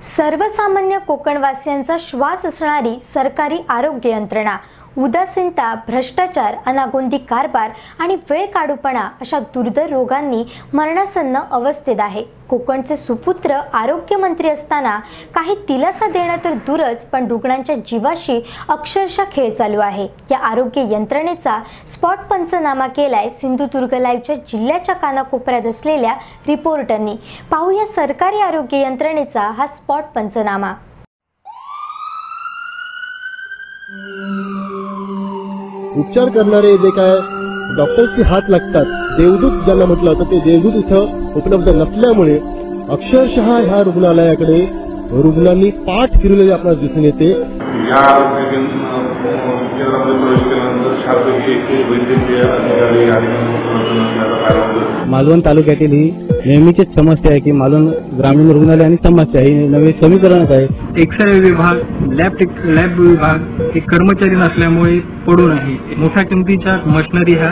सर्वसामान्य कोकणवासियांचा श्वास असणारी सरकारी आरोग्य यंत्रणा उदासीनता, भ्रष्टाचार, अनागोंदी कारभार आणि वेळकाढूपणा अशा दुर्धर रोगांनी मरणासन्न अवस्थेत आहे. कोकणचे सुपुत्र आरोग्यमंत्री असताना काही दिलासा देणं तर दूरच, पण रुग्णांच्या जीवाशी अक्षरशः खेळ चालू आहे. या आरोग्य यंत्रणेचा स्पॉट पंचनामा केलाय सिंधुदुर्ग लाईव्हच्या जिल्ह्याच्या कानाकोपऱ्यात असलेल्या रिपोर्टरनी. पाहूया सरकारी आरोग्य यंत्रणेचा हा स्पॉट पंचनामा. उपचार करणारे जे काय डॉक्टरचे हात लागतात, देवदूत ज्यांना म्हटलं तर ते देवदूत इथं उपलब्ध नसल्यामुळे अक्षरशः ह्या रुग्णालयाकडे रुग्णांनी पाठ फिरवलेले आपल्याला दिसून येते. मालवण तालुक्यातील ही नेहमीचीच समस्या आहे की मालवण ग्रामीण रुग्णालय आणि समस्या ही नवे समीकरण आहे. एक्सरे विभाग, लॅब विभाग हे कर्मचारी नसल्यामुळे पडून आहे. मोठ्या किमतीच्या मशिनरी ह्या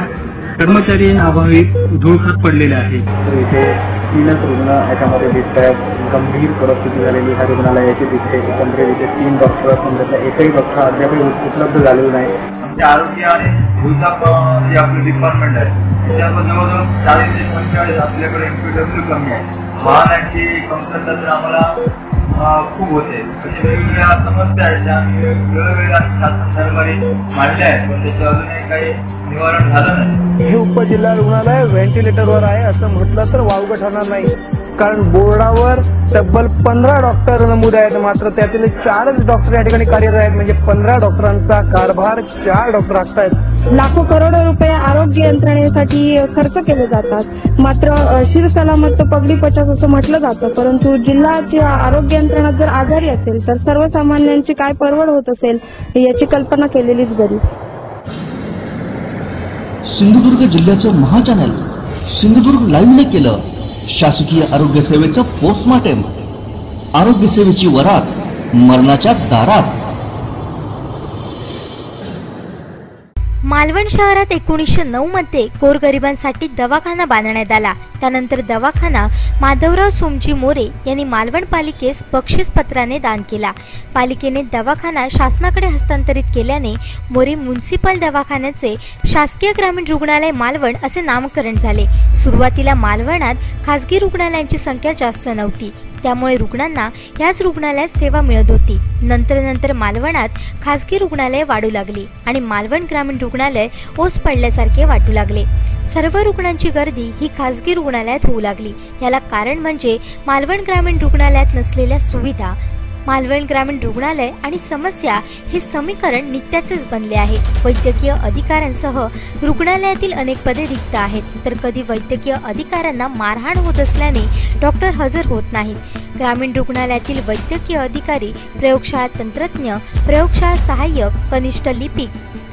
कर्मचारी अभावी धूळखात पडलेल्या आहेत. तर इथे 3 रुग्ण याच्यामध्ये दिसत आहेत. गंभीर परिस्थिती झालेली ह्या रुग्णालयाची दिसते. एकंदरीत इथे 3 डॉक्टर असून त्यातला एकही डॉक्टर अद्याप उपलब्ध झालेला नाही. आमच्या आरोग्य आणि भूताप जे आपलं डिपार्टमेंट आहे त्याच्यावर जवळजवळ 40 ते 45 आपल्याकडे MPW कमी आहे. वाहनांची कमतरता तर आम्हाला खूप होते. म्हणजे वेगवेगळ्या समस्या आहेत ज्या आम्ही वेळोवेळी संदर्भाने मांडल्या आहेत, पण त्याचं अजूनही काही निवारण झालं नाही. हे उपजिल्हा रुग्णालय व्हेंटिलेटरवर आहे असं म्हटलं तर वावगं ठरणार नाही. कारण बोर्डावर तब्बल 15 डॉक्टर नमूद आहेत, मात्र त्यातील 4च डॉक्टर या ठिकाणी कार्यरत आहेत. म्हणजे 15 डॉक्टरांचा कारभार 4 डॉक्टर असतात. लाखो करोडो रुपये आरोग्य यंत्रणेसाठी खर्च केले जातात, मात्र शिरसलामत पगडी पचास असं म्हटलं जातं. परंतु जिल्ह्याची आरोग्य यंत्रणा जर आजारी असेल तर सर्वसामान्यांची काय परवड होत असेल याची कल्पना केलेलीच बरी. सिंधुदुर्ग जिल्ह्याचं महाचॅनल सिंधुदुर्ग लाईव्हने केलं शासकीय आरोग्य सेवेचं पोस्टमार्टम. आरोग्य सेवेची वरात मरणाच्या दारात. मालवण शहरात 1909 मध्ये गोरगरिबांसाठी दवाखाना बांधण्यात आला. त्यानंतर दवाखाना माधवराव सोमजी मोरे यांनी मालवण पालिकेस बक्षीसपत्राने दान केला. पालिकेने दवाखाना शासनाकडे हस्तांतरित केल्याने मोरे म्युनिसिपल दवाखान्याचे शासकीय ग्रामीण रुग्णालय मालवण असे नामकरण झाले. सुरुवातीला मालवणात खासगी रुग्णालयांची संख्या जास्त नव्हती, त्यामुळे रुग्णांना याच रुग्णालयात सेवा मिळत होती. नंतर मालवणात खासगी रुग्णालय वाढू लागली आणि मालवण ग्रामीण रुग्णालय ओस पडल्यासारखे वाटू लागले. सर्व रुग्णांची गर्दी ही खासगी रुग्णालयात होऊ लागली. याला कारण म्हणजे मालवण ग्रामीण रुग्णालयात नसलेल्या सुविधा. मालवण ग्रामीण रुग्णालय आणि समस्या हे समीकरण नित्याचेच बनले आहे. वैद्यकीय अधिकाऱ्यांसह रुग्णालयातील अनेक पदे रिक्त आहेत, तर कधी वैद्यकीय अधिकाऱ्यांना मारहाण होत असल्याने डॉक्टर हजर होत नाहीत. ग्रामीण रुग्णालयातील वैद्यकीय अधिकारी, प्रयोगशाळा तंत्रज्ञ, प्रयोगशाळा सहाय्यक, कनिष्ठ लिपिक,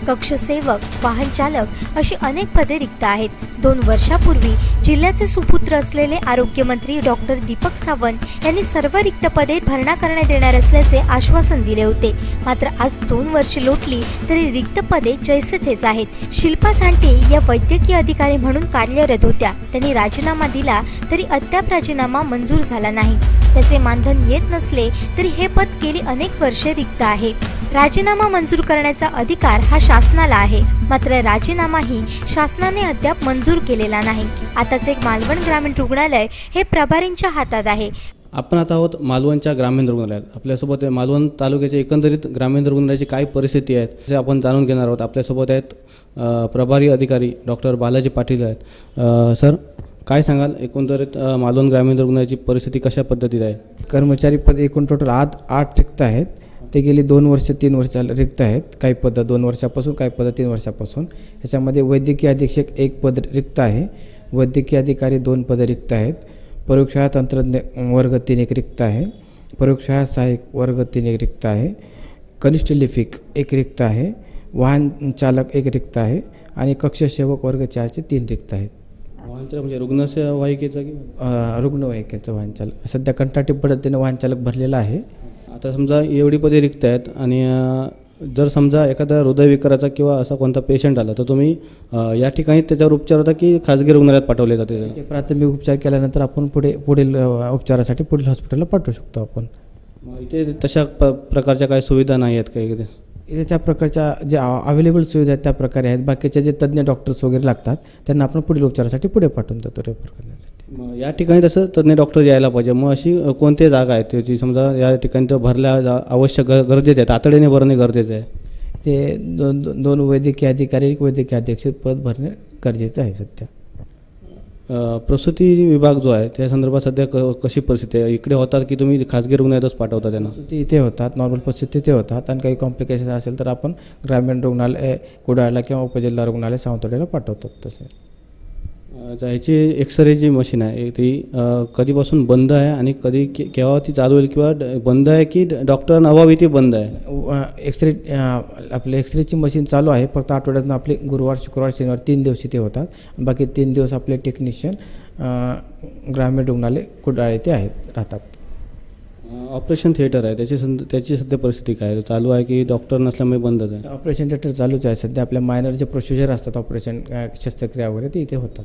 कक्षसेवक, वाहन चालक अशी अनेक पदे रिक्त आहेत. 2 वर्षापूर्वी जिल्ह्याचे सुपुत्र असलेले आरोग्यमंत्री डॉक्टर दीपक सावंत यांनी सर्व रिक्त पदे भरणा करण्यात येणार असल्याचे आश्वासन दिले होते. मात्र आज 2 वर्षे लोटली तरी रिक्त पदे जैसे तेच आहेत. शिल्पा सांटे या वैद्यकीय अधिकारी म्हणून कार्यरत होत्या. त्यांनी राजीनामा दिला तरी अद्याप राजीनामा मंजूर झाला नाही. त्याचे मानधन येत नसले तरी हे पद गेली अनेक वर्षे रिक्त आहे. राजीनामा मंजूर करण्याचा अधिकार हा शासनाला आहे, मात्र राजीनामाही शासनाने अद्याप मंजूर केलेला नाही. आताच एक मालवण ग्रामीण रुग्णालय हे प्रभारींच्या हातात आहे. आपण आता आहोत मालवणच्या ग्रामीण रुग्णालयात. आपल्यासोबत मालवण तालुक्याच्या एकंदरीत ग्रामीण रुग्णालयाची काय परिस्थिती आहे ते आपण जाणून घेणार आहोत. आपल्यासोबत आहेत प्रभारी अधिकारी डॉक्टर बालाजी पाटील आहेत. सर, काय सांगाल एकंदरीत मालवण ग्रामीण रुग्णालयाची परिस्थिती कशा पद्धतीत आहे? कर्मचारी पद एकूण टोटल 8 रिक्त आहेत. ते गेली 2 वर्ष 3 वर्ष रिक्त आहेत. काही पद 2 वर्षापासून, काही पद 3 वर्षापासून. ह्याच्यामध्ये वैद्यकीय अधीक्षक 1 पद रिक्त आहे. वैद्यकीय अधिकारी 2 पद रिक्त आहेत. प्रयोगशाळा तंत्रज्ञ वर्ग 3 एक रिक्त आहे. प्रयोगशाळा सहाय्यक वर्ग 3 एक रिक्त आहे. कनिष्ठ लिपिक 1 रिक्त आहे. वाहन चालक 1 रिक्त आहे. आणि कक्षसेवक वर्ग 4 चे 3 रिक्त आहेत. वाहनचालक म्हणजे रुग्णवाहिकेचा की रुग्णवाहिकेचं वाहनचालक सध्या कंत्राटी पद्धतीने वाहनचालक भरलेला आहे. आता समजा एवढी पदे रिक्त आहेत आणि जर समजा एखादा हृदयविकाराचा किंवा असा कोणता पेशंट आला तर तुम्ही या ठिकाणी त्याच्यावर उपचार होता की खाजगी रुग्णालयात पाठवले जाते? प्राथमिक उपचार केल्यानंतर आपण पुढील उपचारासाठी पुढील हॉस्पिटलला पाठवू शकतो आपण. इथे तशा प्रकारच्या काही सुविधा नाही आहेत काही इथे त्या प्रकारच्या ज्या अवेलेबल सुविधा आहेत त्या प्रकारे आहेत. बाकीचे जे तज्ज्ञ डॉक्टर्स वगैरे लागतात त्यांना आपण पुढील उपचारासाठी पुढे पाठवून देतो रेफर करण्यासाठी. मग या ठिकाणी तसं तज्ज्ञ डॉक्टर यायला पाहिजे. मग अशी कोणती जागा आहेत त्याची समजा या ठिकाणी तर भरल्या आवश्यक गरजेचं आहे, तातडीने भरणे गरजेचं आहे. ते दोन वैद्यकीय अधिकारी, एक वैद्यकीय अधीक्षक पद भरणे गरजेचं आहे सध्या. प्रसूती विभाग जो आहे त्या संदर्भात सध्या कशी परिस्थिती आहे? इकडे होतात की तुम्ही खाजगी रुग्णालयातच पाठवता त्यांना? प्रसूती इथे होतात, नॉर्मल परिस्थिती इथे होतात आणि काही कॉम्प्लिकेशन असेल तर आपण ग्रामीण रुग्णालय कुडाळला किंवा उपजिल्हा रुग्णालय सावंतवाडीला पाठवतात. तसे ह्याची एक्सरेची मशीन आहे ती कधीपासून बंद आहे आणि कधी केव्हा ती चालू होईल किंवा बंद आहे की डॉक्टर अभावी ती बंद आहे? एक्सरे आपले एक्सरेची मशीन चालू आहे, फक्त आठवड्यातून आपले गुरुवार, शुक्रवार, शनिवार 3 दिवस इथे होतात. बाकी 3 दिवस आपले टेक्निशियन ग्रामीण रुग्णालय कुडाळ येथे राहतात. ऑपरेशन थिएटर आहे त्याची सध्या परिस्थिती काय चालू आहे की डॉक्टर नसल्यामुळे बंदच आहे? ऑपरेशन थिएटर चालूच आहे सध्या. आपल्या मायनर जे प्रोसिजर असतात ऑपरेशन शस्त्रक्रिया वगैरे ते इथे होतात.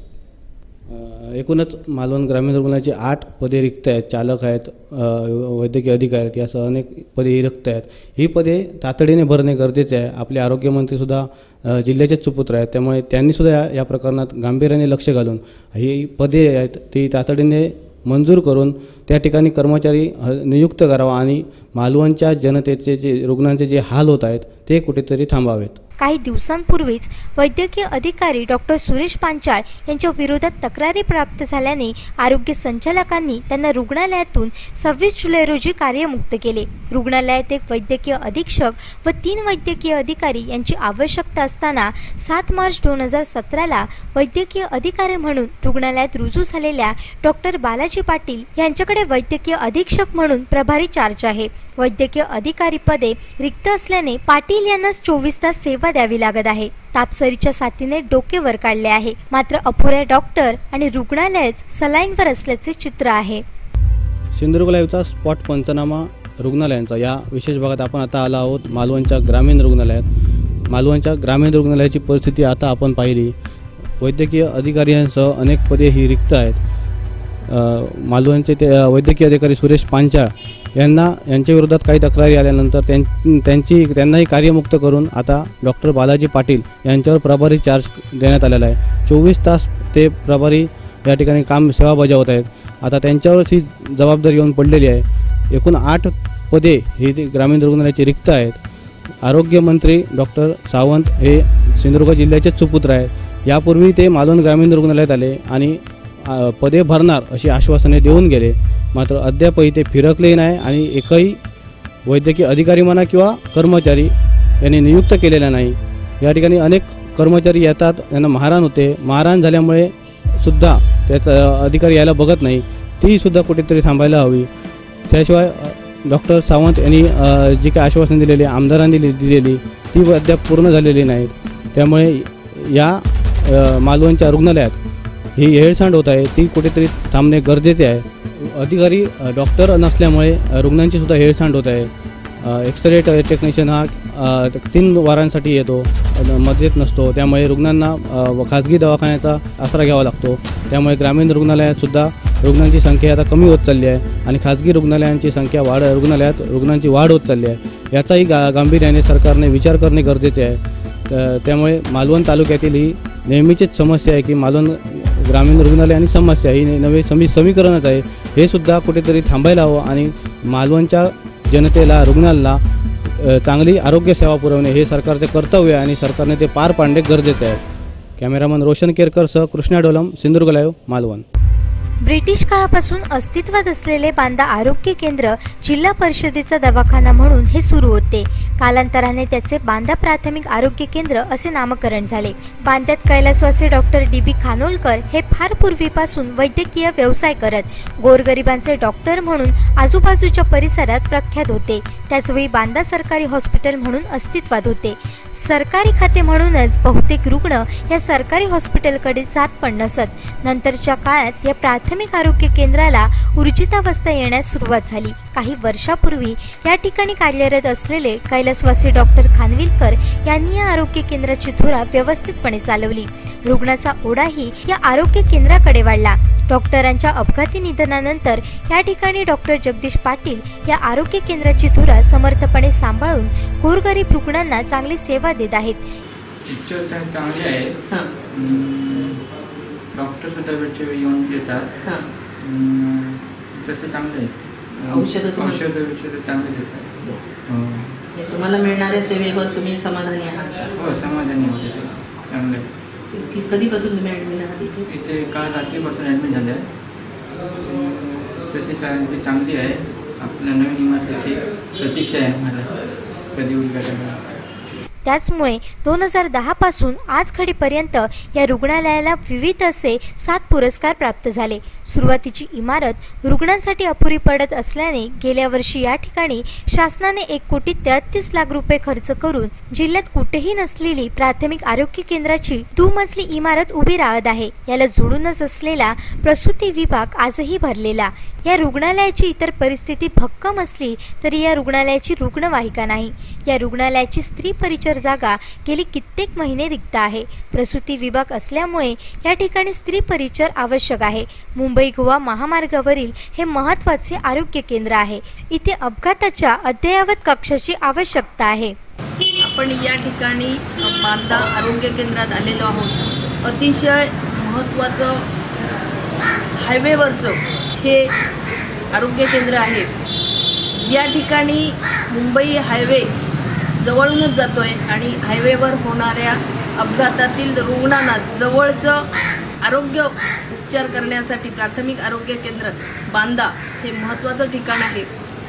एकूणच मालवण ग्रामीण रुग्णालयाची 8 पदे रिक्त आहेत. चालक आहेत, वैद्यकीय अधिकारी आहेत, यासह अनेक पदे ही रिक्त आहेत. ही पदे तातडीने भरणे गरजेचे आहे. आपले आरोग्यमंत्रीसुद्धा जिल्ह्याचेच सुपुत्र आहेत, त्यामुळे त्यांनीसुद्धा या प्रकरणात गांभीर्याने लक्ष घालून ही पदे आहेत ती तातडीने मंजूर करून त्या ठिकाणी कर्मचारी नियुक्त करावा आणि मालवणच्या जनतेचे जे रुग्णांचे जे हाल होत आहेत ते कुठेतरी थांबावेत. काही दिवसांपूर्वीच वैद्यकीय अधिकारी डॉक्टर सुरेश पांचाळ यांच्या विरोधात तक्रारी प्राप्त झाल्याने आरोग्य संचालकांनी त्यांना रुग्णालयातून 26 जुलै रोजी कार्यमुक्त केले. रुग्णालयात एक वैद्यकीय अधीक्षक व 3 वैद्यकीय अधिकारी यांची आवश्यकता असताना 7 मार्च 2017ला वैद्यकीय अधिकारी म्हणून रुग्णालयात रुजू झालेल्या डॉक्टर बालाजी पाटील यांच्याकडे वैद्यकीय अधीक्षक म्हणून प्रभारी चार्ज आहे. वैद्यकीय अधिकारी पदे रिक्त असल्याने पाटील यांनाच 24 तास सेवा द्यावी लागत आहे. तापसरीच्या साथीने डोके वर काढले आहे. मात्र अपुऱ्या डॉक्टर आणि रुग्णालयच सलाईनवर असल्याचे चित्र आहे. सिंधुदुर्ग लाईव्हचा स्पॉट पंचनामा रुग्णालयांचा या विशेष भागात आपण आता आलो आहोत मालवणच्या ग्रामीण रुग्णालयात. मालवणच्या ग्रामीण रुग्णालयाची परिस्थिती आता आपण पाहिली. वैद्यकीय अधिकाऱ्यांसह अनेक पदे ही रिक्त आहेत. मालवणचे ते वैद्यकीय अधिकारी सुरेश पांचाळ यांच्या विरोधात काही तक्रारी आल्यानंतर त्यांनाही कार्यमुक्त करून आता डॉक्टर बालाजी पाटील यांच्यावर प्रभारी चार्ज देण्यात आलेला आहे. 24 तास ते प्रभारी या ठिकाणी सेवा बजावत आहेत. आता त्यांच्यावरच ही जबाबदारी येऊन पडलेली आहे. एकूण 8 पदे ही ग्रामीण रुग्णालयाची रिक्त आहेत. आरोग्यमंत्री डॉक्टर सावंत हे सिंधुदुर्ग जिल्ह्याचेच सुपुत्र आहेत. यापूर्वी ते मालवण ग्रामीण रुग्णालयात आले आणि पदे भरणार अशी आश्वासने देऊन गेले. मात्र अद्यापही ते फिरकले नाही आणि एकही वैद्यकीय अधिकारी म्हणा किंवा कर्मचारी यांनी नियुक्त केलेला नाही. या ठिकाणी अनेक कर्मचारी येतात, त्यांना मारहाण होते. मारहाण झाल्यामुळे सुद्धा त्याचा अधिकारी यायला बघत नाही. ती सुद्धा कुठेतरी थांबायला हवी. त्याशिवाय डॉक्टर सावंत यांनी जी काही आश्वासन दिलेली आमदारांनी दिलेली ती अद्याप पूर्ण झालेली नाहीत. त्यामुळे या मालवणच्या रुग्णालयात ही हेळसांड होत आहे ती कुठेतरी थांबणे गरजेचे आहे. अधिकारी डॉक्टर नसल्यामुळे रुग्णांची सुद्धा हेळसांड होत आहे. एक्सरे टेक्निशियन हा 3 वारांसाठी येतो, मध्येच नसतो. त्यामुळे रुग्णांना खाजगी दवाखान्याचा आसरा घ्यावा लागतो. त्यामुळे ग्रामीण रुग्णालयातसुद्धा रुग्णांची संख्या आता कमी होत चालली आहे आणि खाजगी रुग्णालयांची संख्या रुग्णालयात रुग्णांची वाढ होत चालली आहे. याचाही गांभीर्याने सरकारने विचार करणे गरजेचे आहे. त्यामुळे मालवण तालुक्यातील ही नेहमीचीच समस्या आहे की मालवण ग्रामीण रुग्णालय आणि समस्या ही नवे समीकरणच आहे. हे सुद्धा कुठेतरी थांबायला हवं आणि मालवणच्या जनतेला रुग्णाला चांगली आरोग्य सेवा पुरवणे हे सरकारचे कर्तव्य आहे आणि सरकारने ते पार पाडणे गरजेचे आहे. कॅमेरामन रोशन केरकरसह कृष्णा डोलम, सिंधुदुर्ग लाईव्ह, मालवण. ब्रिटिश काळापासून अस्तित्वात असलेले बांदा आरोग्य केंद्र जिल्हा परिषदेचा दवाखाना म्हणून हे सुरू होते. कालांतराने त्याचे बांदा प्राथमिक आरोग्य केंद्र असे नामकरण झाले. बांद्यात कैलासवासी डॉक्टर DB खानोलकर हे फार पूर्वीपासून वैद्यकीय व्यवसाय करत गोरगरिबांचे डॉक्टर म्हणून आजूबाजूच्या परिसरात प्रख्यात होते. त्याचवेळी बांदा सरकारी हॉस्पिटल म्हणून अस्तित्वात होते. सरकारी खाते म्हणूनच बहुतेक रुग्ण या सरकारी हॉस्पिटलकडे जात पण नसत. नंतरच्या काळात या प्राथमिक आरोग्य केंद्राला ऊर्जितावस्था येण्यास सुरुवात झाली. काही वर्षापूर्वी या ठिकाणी कार्यरत असलेले कैलासवासी डॉक्टर खानविलकर यांनी या आरोग्य केंद्राची धुरा व्यवस्थितपणे चालवली. रुग्णाचा ओढाही या आरोग्य केंद्राकडे वाढला। डॉक्टरांच्या अपघाती निधनानंतर या ठिकाणी डॉक्टर जगदीश पाटील या आरोग्य केंद्राची धुरा समर्थपणे सांभाळून गोरगरीब रुग्णांना चांगली सेवा देत आहेत। चांगले आहे, डॉक्टर सुद्धा वेळच्या वेळी येऊन देतात, तसे चांगले आहेत, औषधं चांगले देतात। तुम्हाला मिळणाऱ्या सेवेवर तुम्ही समाधानी आहात? हो, समाधानी होते, चांगले। कधीपासून तुम्ही ॲडमिट आहात इथे? इथे काल रात्रीपासून ॲडमिट झाले आहे, तसे चांगली आहे। आपल्या नवीन इमारतीची प्रतीक्षा आहे मला, कधी उद्घाटन। त्याचमुळे 2010 पासून आज घडीपर्यंत या रुग्णालयाला विविध असे 7 पुरस्कार प्राप्त झाले। सुरुवातीची इमारत रुग्णांसाठी अपुरी पडत असल्याने गेल्या वर्षी या ठिकाणी शासनाने 1,33,00,000 रुपये खर्च करून जिल्ह्यात कुठेही नसलेली प्राथमिक आरोग्य केंद्राची दुमजली इमारत उभी राहत आहे। याला जोडूनच असलेला प्रसूती विभाग आजही भरलेला। या रुग्णालयाची इतर परिस्थिती भक्कम असली तरी या रुग्णालयाची रुग्णवाहिका नाही। या रुग्णालयाची स्त्री परिचर जागा गेली कित्येक महिने रिक्त आहे। प्रसूती विभाग असल्यामुळे या ठिकाणी स्त्री परिचर आवश्यक आहे। मुंबई गोवा महामार्गावरील हे महत्त्वाचे आरोग्य केंद्र आहे। इथे अपघाताच्या अद्ययावत कक्षाची आवश्यकता आहे। आपण या ठिकाणी बांदा आरोग्य केंद्रात आलेलो आहोत। अतिशय महत्त्वाचं हायवेवरचं हे आरोग्य केंद्र आहे। या ठिकाणी मुंबई हायवे जवळूनच जातोय आणि हायवेवर होणाऱ्या अपघातातील रुग्णांना जवळचं आरोग्य उपचार करण्यासाठी प्राथमिक आरोग्य केंद्र बांदा हे महत्त्वाचं ठिकाण आहे।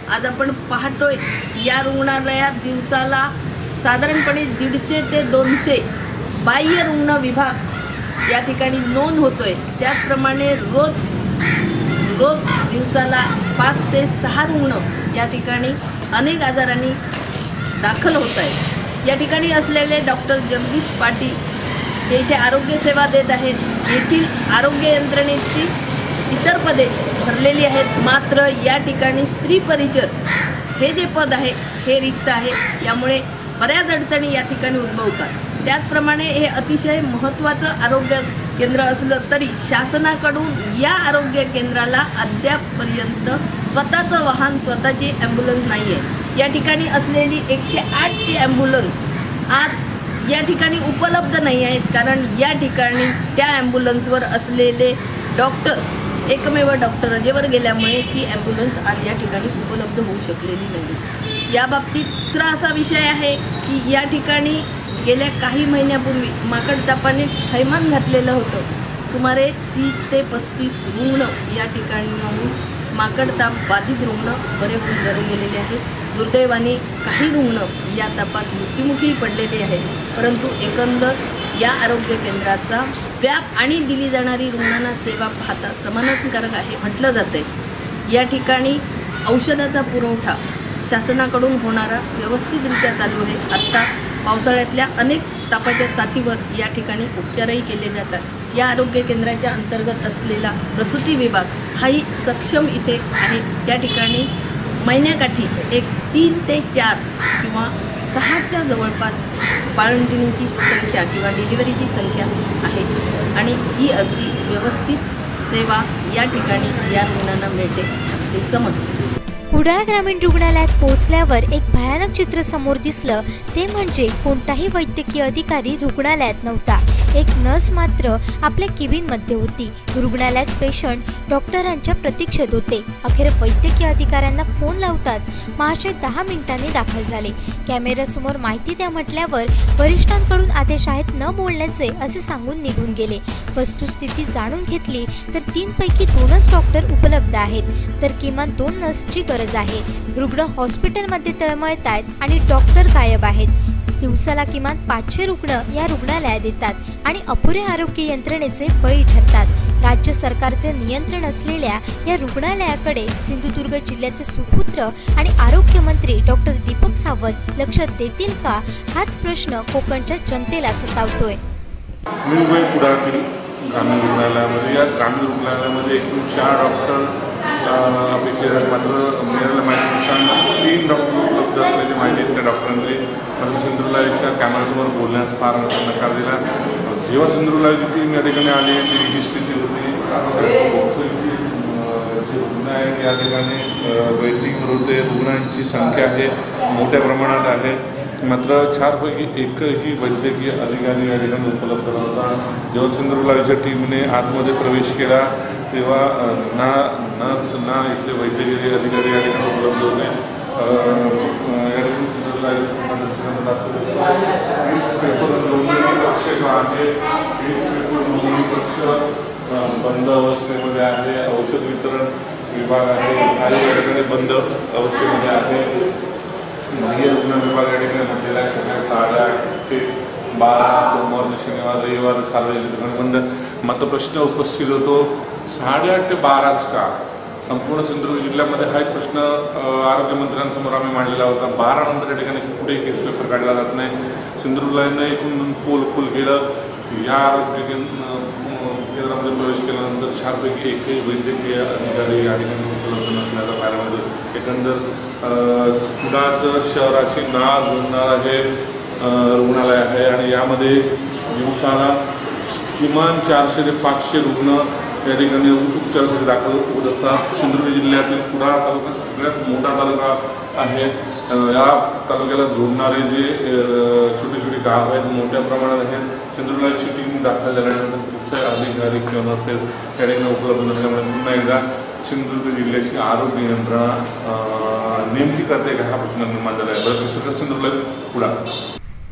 आज आपण पाहतोय या रुग्णालयात दिवसाला साधारणपणे 150 ते 200 बाह्य रुग्ण विभाग या ठिकाणी नोंद होतोय। त्याचप्रमाणे रोज दिवसाला 5 ते 6 रुग्ण या ठिकाणी अनेक आजारांनी दाखल होत आहेत। या ठिकाणी असलेले डॉक्टर जगदीश पाटील हे इथे आरोग्य सेवा देत आहेत। येथील आरोग्य यंत्रणेची इतर पदे भरलेली आहेत, मात्र या ठिकाणी स्त्री परिचर हे जे पद आहे हे रिक्त आहे। यामुळे बऱ्याच अडचणी या ठिकाणी उद्भवतात। त्याचप्रमाणे हे अतिशय महत्त्वाचं आरोग्य केंद्र असलं तरी शासनाकडून या आरोग्य केंद्राला अद्यापपर्यंत स्वतःचं वाहन, स्वतःची ॲम्ब्युलन्स नाही आहे। या ठिकाणी असलेली 108ची ॲम्ब्युलन्स आज या ठिकाणी उपलब्ध नाही आहेत, कारण या ठिकाणी त्या ॲम्ब्युलन्सवर असलेले डॉक्टर एकमेव डॉक्टर रजेवर गेल्यामुळे ती ॲम्ब्युलन्स आज या ठिकाणी उपलब्ध होऊ शकलेली नाही। याबाबतीत असा विषय आहे की या ठिकाणी गेल्या काही महिन्यापूर्वी माकडतापाने थैमान घातलेलं होतं। सुमारे 30 ते 35 रुग्ण या ठिकाणी माकडताप बाधित रुग्ण बरे होऊन घरी गेलेले आहेत। दुर्दैवाने काही रुग्ण या तापात मृत्युमुखी पडलेले आहेत, परंतु एकंदर या आरोग्य केंद्राचा व्याप आणि दिली जाणारी रुग्णांना सेवा पाहता समाधानकारक आहे म्हटलं जाते। या ठिकाणी औषधाचा पुरवठा शासनाकडून होणारा व्यवस्थितरित्या चालू आहे। आत्ता पावसाळ्यातल्या अनेक तापाच्या साथीवर या ठिकाणी उपचारही केले जातात। या आरोग्य केंद्राच्या अंतर्गत असलेला प्रसूती विभाग हाही सक्षम इथे आहे। त्या ठिकाणी महिन्याकाठी 3 ते 4 किंवा 6च्या जवळपास बाळंतिणीची संख्या किंवा डिलिव्हरीची संख्या आहे आणि ही अगदी व्यवस्थित सेवा या ठिकाणी या रुग्णांना मिळते हे समजते। कुडाळ ग्रामीण रुग्णालयात पोहोचल्यावर एक भयानक चित्र समोर दिसलं, ते म्हणजे कोणताही वैद्यकीय अधिकारी रुग्णालयात नव्हता। एक नर्स मात्र आपल्या केबिनमध्ये होती। रुग्णालयात पेशंट डॉक्टरांच्या प्रतीक्षेत होते। अखेर वैद्यकीय अधिकाऱ्यांना फोन लावताच महाशय 10 मिनिटांनी दाखल झाले। कॅमेऱ्यासमोर माहिती द्या म्हटल्यावर वरिष्ठांकडून आदेश आहेत न बोलण्याचे असे सांगून निघून गेले। वस्तुस्थिती जाणून घेतली तर 3 पैकी 2च डॉक्टर उपलब्ध आहेत, तर किमान 2 नर्सची गरज आहे। रुग्ण हॉस्पिटलमध्ये तळमळत आहेत आणि डॉक्टर गायब आहेत। दिवसाला किमान 500 रुग्ण या रुग्णालयात येतात आणि अपुऱ्या आरोग्य यंत्रणेचे बळी ठरतात। राज्य सरकारचे नियंत्रण असलेल्या या रुग्णालयाकडे सिंधुदुर्ग जिल्ह्याचे सुपुत्र आणि आरोग्य मंत्री डॉक्टर दीपक सावंत लक्ष देतील का, हाच प्रश्न कोकणच्या जनतेला सतावतोय। मुंबई कुडाळतील ग्रामीण रुग्णालयामध्ये या ग्रामीण रुग्णालयामध्ये एकूण 4 डॉक्टर अपेक्षित आहेत, मात्र मिळालेल्या माहितीनुसार 3 डॉक्टर उपलब्ध असल्याची माहिती त्या डॉक्टरांनी सिंधुदुर्गच्या कॅमेऱ्यासमोर बोलण्यास फार नकार दिला। जेव्हा सिंधुदुर्गची टीम या ठिकाणी आली ही स्थिती होती. जे रुग्ण आहेत या ठिकाणी वेटिंग होते, रुग्णांची संख्या आहे मोठ्या प्रमाणात आहे, मात्र छानपैकी एकही वैद्यकीय अधिकारी या ठिकाणी उपलब्ध नव्हता. जेव्हा सिंधुदुर्गच्या टीमने आतमध्ये प्रवेश केला तेव्हा ना नर्स ना इथले वैद्यकीय अधिकारी या ठिकाणी उपलब्ध होते. या ठिकाणी कक्ष बंद अवस्थेमध्ये आहे, औषध वितरण विभाग आहे काही या ठिकाणी बंद अवस्थेमध्ये आहे. बाह्य रुग्ण विभाग या ठिकाणी म्हटलेला आहे सकाळी 8:30 ते 12 सोमवार ते शनिवार रविवार सार्वजनिक ठिकाणी बंद. मात्र प्रश्न उपस्थित होतो 8:30 ते 12च का? संपूर्ण सिंधुदुर्ग जिल्ह्यामध्ये हा एक प्रश्न आरोग्यमंत्र्यांसमोर आम्ही मांडलेला होता. 12 नंतर या ठिकाणी कुठेही केस पेपर काढला जात नाही. सिंधुदुर्गने एकूण पोल केलं. या आरोग्य केंद्रामध्ये प्रवेश केल्यानंतर 4पैकी एकही वैद्यकीय अधिकारी या ठिकाणी उपलब्ध नसल्याचा पाहायला मिळतो. एकंदर कुडाचं शहराची नाळ जोडणारं हे रुग्णालय आहे आणि यामध्ये दिवसाला किमान 400 ते 500 रुग्ण या ठिकाणी उपचारासाठी दाखल होत असतात. सिंधुदुर्ग जिल्ह्यातील कुडाळ तालुका सगळ्यात मोठा तालुका आहे. या तालुक्याला जोडणारे जे छोटे छोटे गाव आहेत मोठ्या प्रमाणात आहेत. सिंधुदुर्गची टीम दाखल झाल्यानंतर कुठचाही अधिकारी किंवा नर्सेस या ठिकाणी उपलब्ध नसल्यामुळे पुन्हा एकदा सिंधुदुर्ग जिल्ह्याची आरोग्य यंत्रणा नेमकी करते का हा प्रश्न निर्माण झाला आहे. बरं, सिंधुदुर्ग कुडाळ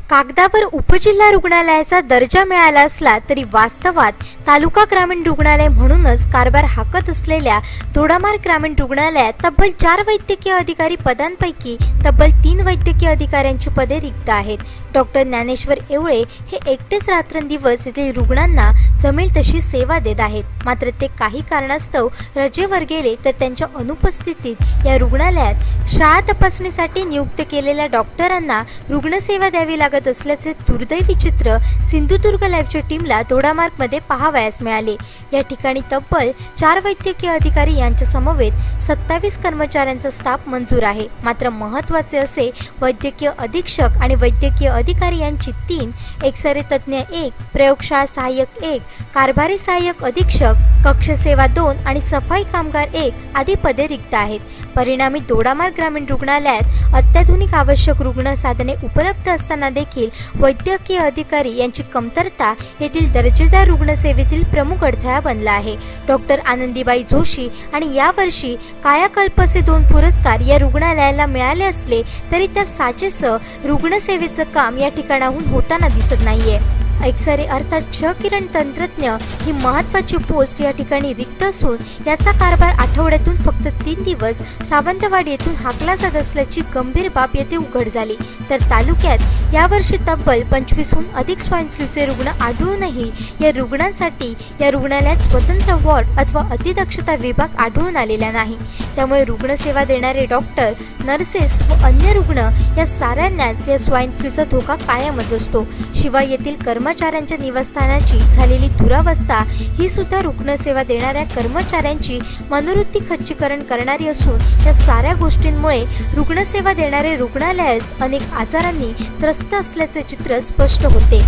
कागदावर उपजिल्हा रुग्णालयाचा दर्जा मिळाला असला तरी वास्तवात तालुका ग्रामीण रुग्णालय म्हणूनच कारभार हाकत असलेल्या दोडामार्ग ग्रामीण रुग्णालयात तब्बल 4 वैद्यकीय अधिकारी पदांपैकी तब्बल 3 वैद्यकीय अधिकाऱ्यांची पदे रिक्त आहेत. डॉक्टर ज्ञानेश्वर एवळे हे एकटेच रात्रंदिवस येथील रुग्णांना जमेल तशी सेवा देत आहेत. मात्र ते काही कारणास्तव रजेवर गेले तर त्यांच्या अनुपस्थितीत या रुग्णालयात शाळा तपासणीसाठी नियुक्त केलेल्या डॉक्टरांना रुग्णसेवा द्यावी लागत असल्याचे दुर्दैवी चित्र सिंधुदुर्ग लाईव्हच्या टीमला दोडामार्गमध्ये पाहावयास मिळाले. या ठिकाणी तब्बल 4 वैद्यकीय अधिकारी यांच्या समवेत 27 कर्मचाऱ्यांचा स्टाफ मंजूर आहे. मात्र महत्त्वाचे असे वैद्यकीय अधीक्षक आणि वैद्यकीय अधिकारी यांची 3, एक्सरे तज्ज्ञ 1, प्रयोगशाळा सहाय्यक 1, कारभारी सहाय्यक अधीक्षक, कक्ष सेवा 2 आणि सफाई कामगार 1 आदी पदे रिक्त आहेत. परिणामी दोडामार्ग ग्रामीण रुग्णालयात अत्याधुनिक आवश्यक रुग्ण साधने उपलब्ध असताना देखील वैद्यकीय अधिकारी यांची कमतरता येथील दर्जेदार रुग्णसेवेतील प्रमुख अडथळा बनला आहे. डॉक्टर आनंदीबाई जोशी आणि यावर्षी कायाकल्प असे 2 पुरस्कार या रुग्णालयाला मिळाले असले तरी त्या साजेसं रुग्णसेवेचं काम या ठिकाणाहून होताना दिसत नाहीये. एक्सरे अर्थात क्षकिरण तंत्रज्ञ ही महत्त्वाची पोस्ट या ठिकाणी रिक्त असून याचा कारभार आठवड्यातून फक्त 3 दिवस सावंतवाडी येथून हाकला जात असल्याची गंभीर बाब येथे उघड झाली. तर तालुक्यात यावर्षी तब्बल 25हून अधिक स्वाईन फ्लूचे रुग्ण आढळूनही या रुग्णांसाठी या रुग्णालयात स्वतंत्र वॉर्ड अथवा अतिदक्षता विभाग आढळून आलेला नाही. त्यामुळे रुग्णसेवा देणारे डॉक्टर, नर्सेस व अन्य रुग्ण या साऱ्यांनाच या स्वाईन फ्लूचा धोका कायमच असतो. शिवाय येथील कर्मचाऱ्यांच्या निवासस्थानाची झालेली दुरावस्था ही सुद्धा रुग्णसेवा देणाऱ्या कर्मचाऱ्यांची मनोवृत्ती खच्चीकरण करणारी असून या साऱ्या गोष्टींमुळे रुग्णसेवा देणारे रुग्णालयच अनेक आजारांनी त्रस्त असल्याचे चित्र स्पष्ट होते.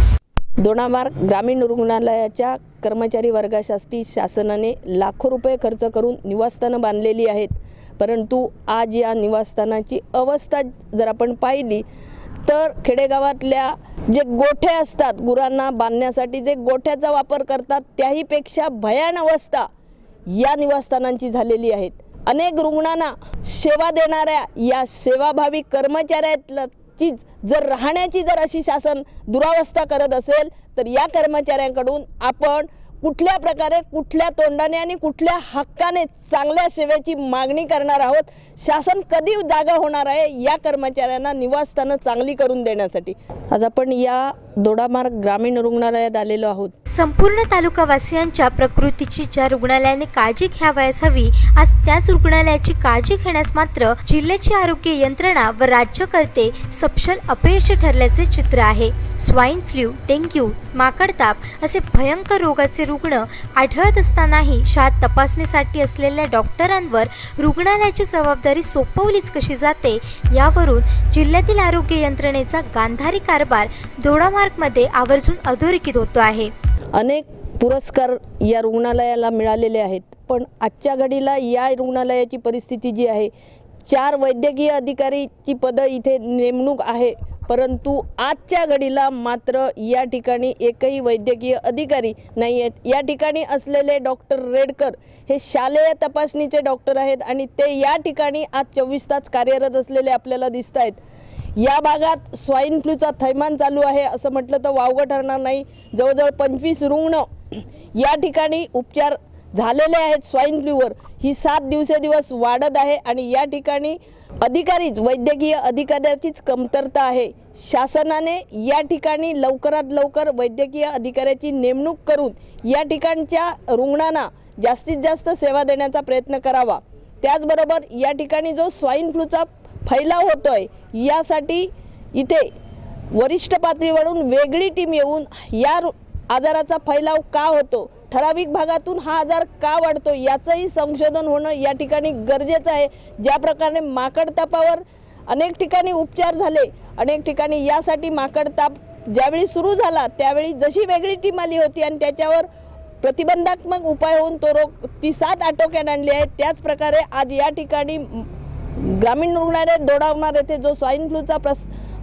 दोडामार्ग ग्रामीण रुग्णालयाच्या कर्मचारी वर्गासाठी शासनाने लाखो रुपये खर्च करून निवासस्थानं बांधलेली आहेत. परंतु आज या निवासस्थानाची अवस्था जर आपण पाहिली तर खेडेगावातल्या जे गोठे असतात गुरांना बांधण्यासाठी जे गोठ्याचा वापर करतात त्याहीपेक्षा भयान अवस्था या निवासस्थानांची झालेली आहे. अनेक रुग्णांना सेवा देणाऱ्या या सेवाभावी कर्मचाऱ्याची जर राहण्याची जर अशी शासन दुरावस्था करत असेल तर या कर्मचाऱ्यांकडून आपण कुठल्या प्रकारे, कुठल्या तोंडाने आणि कुठल्या हक्काने चांगल्या सेवेची मागणी करणार आहोत. शासन कधी जागा होणार आहे या कर्मचाऱ्यांना निवासस्थानं चांगली करून देण्यासाठी. आज आपण या दोडामार्ग ग्रामीण रुग्णालयात आलेलो आहोत. संपूर्ण तालुकावासियांच्या प्रकृतीची ज्या रुग्णालयाने काळजी घ्यावयास हवी आज त्याच रुग्णालयाची काळजी घेण्यास मात्र जिल्ह्याची आरोग्य यंत्रणा व राज्यकर्ते सपशेल अपयशी ठरल्याचे चित्र आहे. स्वाईन फ्लू, डेंग्यू, माकडताप असे भयंकर रोगाचे रुग्ण आढळत असतानाही शाळेत तपासणीसाठी असलेल्या डॉक्टरांवर रुग्णालयाची जबाबदारी सोपवलीच कशी जाते यावरून जिल्ह्यातील आरोग्य यंत्रणेचा गांधारी कारभार दोडामार्गमध्ये आवर्जून अधोरेखित होतो आहे. अनेक पुरस्कार या रुग्णालयाला मिळालेले आहेत, पण आजच्या घडीला या रुग्णालयाची परिस्थिती जी आहे, 4 वैद्यकीय अधिकारीची पदं इथे नेमणूक आहे, परंतु आजच्या घडीला मात्र या ठिकाणी एकही वैद्यकीय अधिकारी नाही आहेत। या ठिकाणी असलेले डॉक्टर रेडकर हे शालेय तपासणीचे डॉक्टर आहेत आणि ते या ठिकाणी आज 24 तास कार्यरत असलेले आपल्याला दिसत आहेत। या भागात स्वाईन फ्लूचा थैमान चालू आहे असं म्हटलं तर वावगं ठरणार नाही। जवळजवळ 25 रुग्ण या ठिकाणी उपचार झालेले आहेत स्वाईन फ्लूवर। ही 7 दिवसेदिवस वाढत आहे आणि या ठिकाणी अधिकारीच वैद्यकीय अधिकाऱ्याचीच कमतरता आहे। शासनाने या ठिकाणी लवकरात लवकर वैद्यकीय अधिकाऱ्याची नेमणूक करून या ठिकाणच्या रुग्णांना जास्तीत जास्त सेवा देण्याचा प्रयत्न करावा। त्याचबरोबर या ठिकाणी जो स्वाईन फ्लूचा फैलाव होतोय यासाठी इथे वरिष्ठ पातळीवरून वेगळी टीम येऊन या आजाराचा फैलाव का होतो, ठराविक भागातून हा आजार का वाढतो याचंही संशोधन होणं या ठिकाणी गरजेचं आहे। ज्या प्रकारे माकडतापावर अनेक ठिकाणी उपचार झाले, अनेक ठिकाणी यासाठी माकडताप ज्यावेळी सुरू झाला त्यावेळी जशी वेगळी टीम आली होती आणि त्याच्यावर प्रतिबंधात्मक उपाय होऊन तो रोग ती 7 आटोक्यात आणली आहे, त्याच प्रकारे आज या ठिकाणी ग्रामीण रुग्णालय दोडामार्ग येथे जो स्वाईन फ्लूचा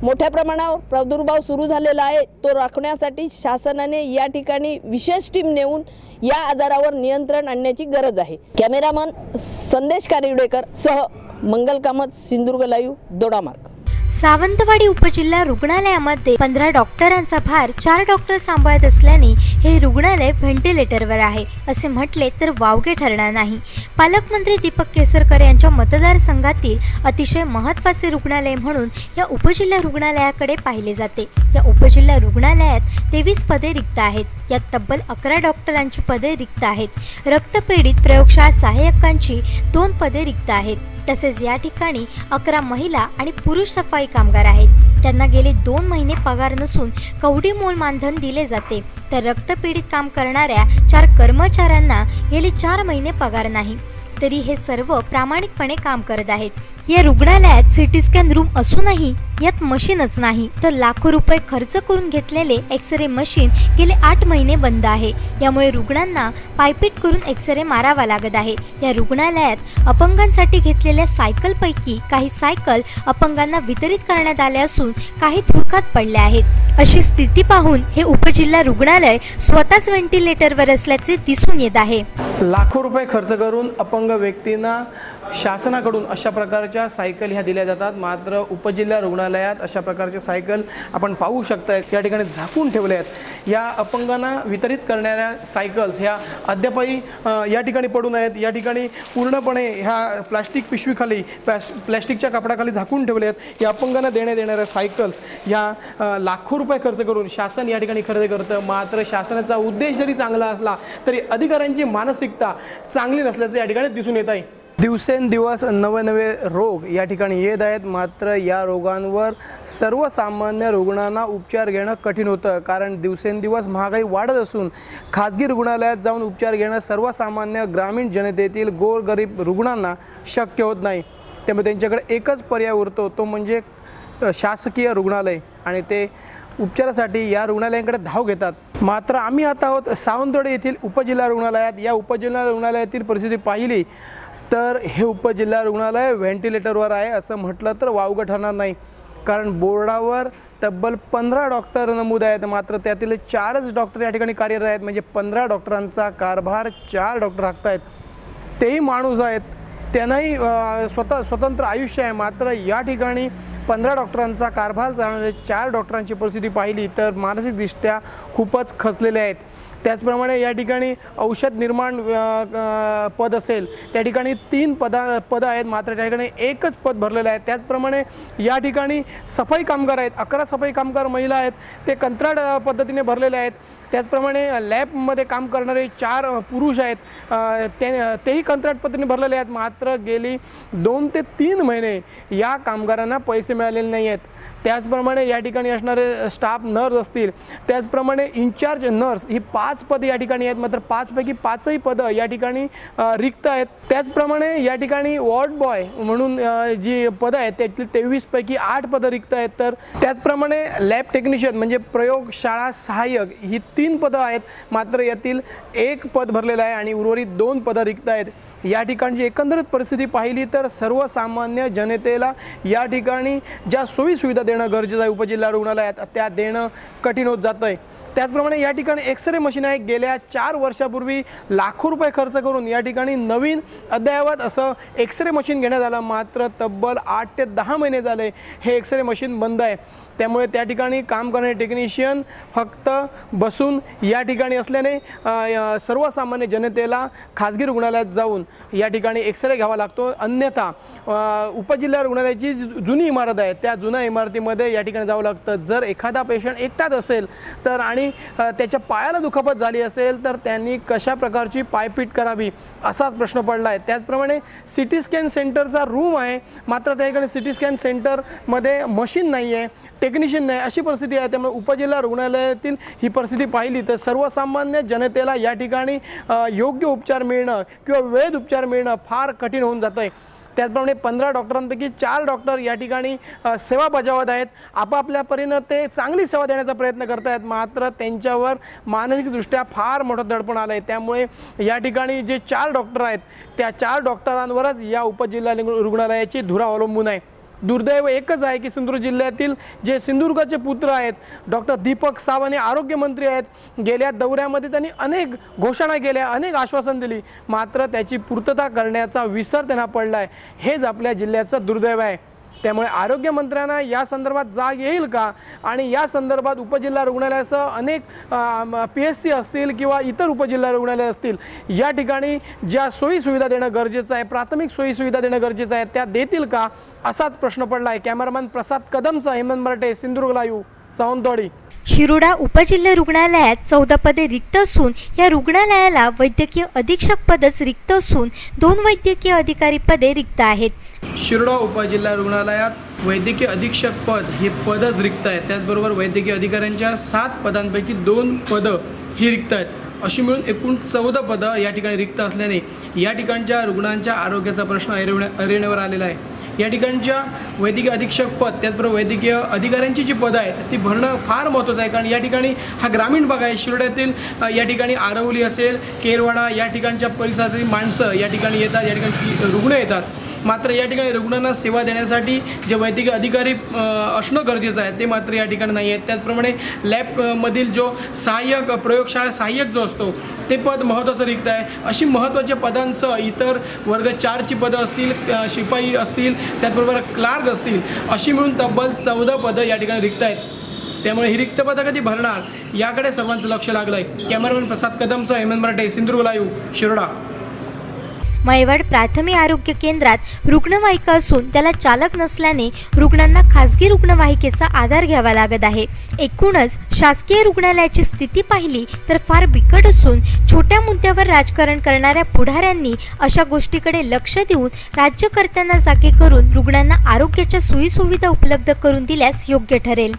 मोठ्या प्रमाणावर प्रादुर्भाव सुरू झालेला आहे तो राखण्यासाठी शासनाने या ठिकाणी विशेष टीम नेऊन या आजारावर नियंत्रण आणण्याची गरज आहे। कॅमेरामन संदेश कारिवडेकर सह मंगल कामत, सिंधुदुर्ग लाईव्ह, दोडामार्ग। सावंतवाडी उपजिल्हा रुग्णालयामध्ये 15 डॉक्टरांचा भार 4 डॉक्टर सांभाळत असल्याने हे रुग्णालय व्हेंटिलेटरवर आहे असे म्हटले तर वावगे ठरणार नाही। पालकमंत्री दीपक केसरकर यांच्या मतदारसंघातील अतिशय महत्त्वाचे रुग्णालय म्हणून या उपजिल्हा रुग्णालयाकडे पाहिले जाते। या उपजिल्हा रुग्णालयात 23 पदे रिक्त आहेत। यात तब्बल 11 डॉक्टरांची पदे रिक्त आहेत। रक्तपेढीत प्रयोगशाळा सहाय्यकांची 2 पदे रिक्त आहेत। तसेच या ठिकाणी 11 महिला आणि पुरुष सफाई कामगार आहेत। त्यांना गेले 2 महिने पगार नसून कवडी मोल मानधन दिले जाते, तर रक्तपेढीत काम करणाऱ्या 4 कर्मचाऱ्यांना गेले 4 महिने पगार नाही, तरी हे सर्व प्रामाणिकपणे काम करत आहेत। या रुग्णालयात सिटी स्कॅन रूम असूनही यात मशीनच नाही, तर लाखो रुपये खर्च करून घेतलेले एक्सरे मशीन गेले 8 महिने बंद आहे। यामुळे रुग्णांना पायपीट करून एक्सरे मारावा लागत आहे। या रुग्णालयात अपंगांसाठी घेतलेल्या सायकलपैकी काही सायकल अपंगांना वितरित करण्यात आल्या असून काही धुळकात पडल्या आहेत। अशी स्थिती पाहून हे उपजिल्हा रुग्णालय स्वतःच व्हेंटिलेटरवर असल्याचे दिसून येत आहे। लाखो रुपये खर्च करून अपंग व्यक्तींना शासनाकडून अशा प्रकारच्या सायकल ह्या दिल्या जातात, मात्र उपजिल्हा रुग्णालयात अशा प्रकारच्या सायकल आपण पाहू शकता या ठिकाणी झाकून ठेवले आहेत। या अपंगांना वितरित करणाऱ्या सायकल्स ह्या अद्यापही या ठिकाणी पडून आहेत। या ठिकाणी पूर्णपणे ह्या प्लास्टिक पिशवीखाली प्लास्टिकच्या कपड्याखाली झाकून ठेवले आहेत। या अपंगांना देण्यात येणाऱ्या सायकल्स ह्या लाखो रुपये खर्च करून शासन या ठिकाणी खरेदी करतं, मात्र शासनाचा उद्देश जरी चांगला असला तरी अधिकाऱ्यांची मानसिकता चांगली नसल्याचं या ठिकाणी दिसून येत आहे। दिवसेंदिवस नवे रोग या ठिकाणी येत आहेत, मात्र या रोगांवर सर्वसामान्य रुग्णांना उपचार घेणं कठीण होतं, कारण दिवसेंदिवस महागाई वाढत असून खाजगी रुग्णालयात जाऊन उपचार घेणं सर्वसामान्य ग्रामीण जनतेतील गोरगरीब रुग्णांना शक्य होत नाही। त्यामुळे त्यांच्याकडे एकच पर्याय उरतो, तो म्हणजे शासकीय रुग्णालय, आणि ते उपचारासाठी या रुग्णालयांकडे धाव घेतात। मात्र आम्ही आता आहोत सावंतवाडी येथील उपजिल्हा रुग्णालयात। या उपजिल्हा रुग्णालयातील परिस्थिती पाहिली तर हे उपजिल्हा रुग्णालय व्हेंटिलेटरवर आहे असं म्हटलं तर वावगं ठरणार नाही, कारण बोर्डावर तब्बल 15 डॉक्टर नमूद आहेत, मात्र त्यातील 4च डॉक्टर या ठिकाणी कार्यरत आहेत। म्हणजे 15 डॉक्टरांचा कारभार 4 डॉक्टर हाकत आहेत। तेही माणूस आहेत, त्यांनाही स्वतंत्र आयुष्य आहे, मात्र या ठिकाणी 15 डॉक्टरांचा कारभार चालवणारे 4 डॉक्टरांची परिस्थिती पाहिली तर मानसिकदृष्ट्या खूपच खचलेले आहेत। त्याचप्रमाणे या ठिकाणी औषध निर्माण पद असेल त्या ठिकाणी 3 पद आहेत, मात्र त्या ठिकाणी एकच पद भरलेलं आहे। त्याचप्रमाणे या ठिकाणी सफाई कामगार आहेत, 11 सफाई कामगार महिला आहेत, ते कंत्राट पद्धतीने भरलेले आहेत। त्याचप्रमाणे लॅबमध्ये काम करणारे 4 पुरुष आहेत, तेही कंत्राट पद्धतीने भरलेले आहेत, मात्र गेली 2 ते 3 महिने या कामगारांना पैसे मिळालेले नाही आहेत। त्याचप्रमाणे या ठिकाणी असणारे स्टाफ नर्स असतील, त्याचप्रमाणे इन्चार्ज नर्स ही 5 पदे या ठिकाणी आहेत, मात्र 5 पैकी 5ही पदं या ठिकाणी रिक्त आहेत। त्याचप्रमाणे या ठिकाणी वॉर्ड बॉय म्हणून जी पदं आहेत त्यातली 23 पैकी 8 पदं रिक्त आहेत. तर त्याचप्रमाणे लॅब टेक्निशियन म्हणजे प्रयोगशाळा सहाय्यक ही 3 पदं आहेत, मात्र यातील 1 पद भरलेलं आहे आणि उर्वरित 2 पदं रिक्त आहेत. या ठिकाणची एकंदरीत परिस्थिती पाहिली तर सर्वसामान्य जनतेला या ठिकाणी ज्या सोयीसुविधा देणं गरजेचं आहे उपजिल्हा रुग्णालयात त्या देणं कठीण होत जातं आहे. त्याचप्रमाणे या ठिकाणी एक्सरे मशीन आहे. गेल्या 4 वर्षापूर्वी लाखो रुपये खर्च करून या ठिकाणी नवीन अद्ययावत असं एक्सरे मशीन घेण्यात आलं, मात्र तब्बल 8 ते 10 महिने झाले हे एक्सरे मशीन बंद आहे. त्यामुळे त्या ठिकाणी काम करणारे टेक्निशियन फक्त बसून या ठिकाणी असल्याने सर्वसामान्य जनतेला खाजगी रुग्णालयात जाऊन या ठिकाणी एक्सरे घ्यावा लागतो. अन्यथा उपजिल्हा रुग्णालयाची जुनी इमारत आहे त्या जुन्या इमारतीमध्ये या ठिकाणी जावं लागतं. जर एखादा पेशंट एकटाच असेल तर आणि त्याच्या पायाला दुखापत झाली असेल तर त्यांनी कशा प्रकारची पायपीट करावी असाच प्रश्न पडला आहे. त्याचप्रमाणे सिटी स्कॅन सेंटरचा रूम आहे, मात्र त्या ठिकाणी सिटी स्कॅन सेंटरमध्ये मशीन नाही आहे, टेक्निशियन नाही, अशी परिस्थिती आहे. त्यामुळे उपजिल्हा रुग्णालयातील ही परिस्थिती पाहिली तर सर्वसामान्य जनतेला या ठिकाणी योग्य उपचार मिळणं किंवा वेळेत उपचार मिळणं फार कठीण होऊन जातं आहे. त्याचप्रमाणे 15 डॉक्टरांपैकी 4 डॉक्टर या ठिकाणी सेवा बजावत आहेत. आपापल्या परीनं ते चांगली सेवा देण्याचा प्रयत्न करत आहेत, मात्र त्यांच्यावर मानसिकदृष्ट्या फार मोठं दडपण आलं आहे. त्यामुळे या ठिकाणी जे 4 डॉक्टर आहेत त्या 4 डॉक्टरांवरच या उपजिल्हा रुग्णालयाची धुरा अवलंबून आहे. दुर्दैव एकच आहे की सिंधुदुर्ग जिल्ह्यातील जे सिंधुदुर्गाचे पुत्र आहेत डॉक्टर दीपक सावंत हे आरोग्यमंत्री आहेत. गेल्या दौऱ्यामध्ये त्यांनी अनेक घोषणा केल्या, अनेक आश्वासन दिली, मात्र त्याची पूर्तता करण्याचा विसर त्यांना पडला आहे. हेच आपल्या जिल्ह्याचं दुर्दैव आहे. त्यामुळे आरोग्यमंत्र्यांना या संदर्भात जाग येईल का आणि या संदर्भात उपजिल्हा रुग्णालयासह अनेक PSC असतील किंवा इतर उपजिल्हा रुग्णालय असतील या ठिकाणी ज्या सोयीसुविधा देणं गरजेचं आहे, प्राथमिक सोयीसुविधा देणं गरजेचं आहे त्या देतील का असाच प्रश्न पडला आहे. कॅमेरामॅन प्रसाद कदमचा हेमंत मराठे, सिंधुदुर्ग लाईव्ह, सावंतवाडी. शिरोडा उपजिल्हा रुग्णालयात 14 पदे रिक्त असून या रुग्णालयाला वैद्यकीय अधीक्षक पदच रिक्त असून 2 वैद्यकीय अधिकारी पदे रिक्त आहेत. शिरोडा उपजिल्हा रुग्णालयात वैद्यकीय अधीक्षक पद हे पदच रिक्त आहे. त्याचबरोबर वैद्यकीय अधिकाऱ्यांच्या 7 पदांपैकी 2 पदं ही रिक्त आहेत. अशी मिळून एकूण 14 पदं या ठिकाणी रिक्त असल्याने या ठिकाणच्या रुग्णांच्या आरोग्याचा प्रश्न ऐरणीवर आलेला आहे. या ठिकाणच्या वैद्यकीय अधीक्षक पद त्याचबरोबर वैद्यकीय अधिकाऱ्यांची जी पदं आहेत ती भरणं फार महत्त्वाचं आहे. कारण या ठिकाणी हा ग्रामीण भाग आहे. शिरोड्यातील या ठिकाणी आरवली असेल, केरवाडा या ठिकाणच्या परिसरातील माणसं या ठिकाणी येतात, या ठिकाणी रुग्ण येतात. मात्र या ठिकाणी रुग्णांना सेवा देण्यासाठी जे वैद्यकीय अधिकारी असणं गरजेचं आहे ते मात्र या ठिकाणी नाही आहेत. त्याचप्रमाणे लॅबमधील जो सहाय्यक प्रयोगशाळा सहाय्यक जो असतो ते पद महत्त्वाचं रिक्त आहे. अशी महत्त्वाच्या पदांसह इतर वर्ग 4ची पदं असतील, शिपाई असतील, त्याचबरोबर क्लार्क असतील, अशी मिळून तब्बल 14 पदं या ठिकाणी रिक्त आहेत. त्यामुळे ही रिक्त पदं कधी भरणार याकडे सर्वांचं लक्ष लागलं आहे. कॅमेरामॅन प्रसाद कदमचा हेमंत मराठे, सिंधुदुर्ग लाईव्ह, शिरोडा. मयवाड प्राथमिक आरोग्य केंद्रात रुग्णवाहिका असून त्याला चालक नसल्याने रुग्णांना खासगी रुग्णवाहिकेचा आधार घ्यावा लागत आहे. एकूणच शासकीय रुग्णालयाची स्थिती पाहिली तर फार बिकट असून छोट्या मुद्द्यावर राजकारण करणाऱ्या पुढाऱ्यांनी अशा गोष्टीकडे लक्ष देऊन राज्यकर्त्यांना जागे करून रुग्णांना आरोग्याच्या सोयीसुविधा उपलब्ध करून दिल्यास योग्य ठरेल.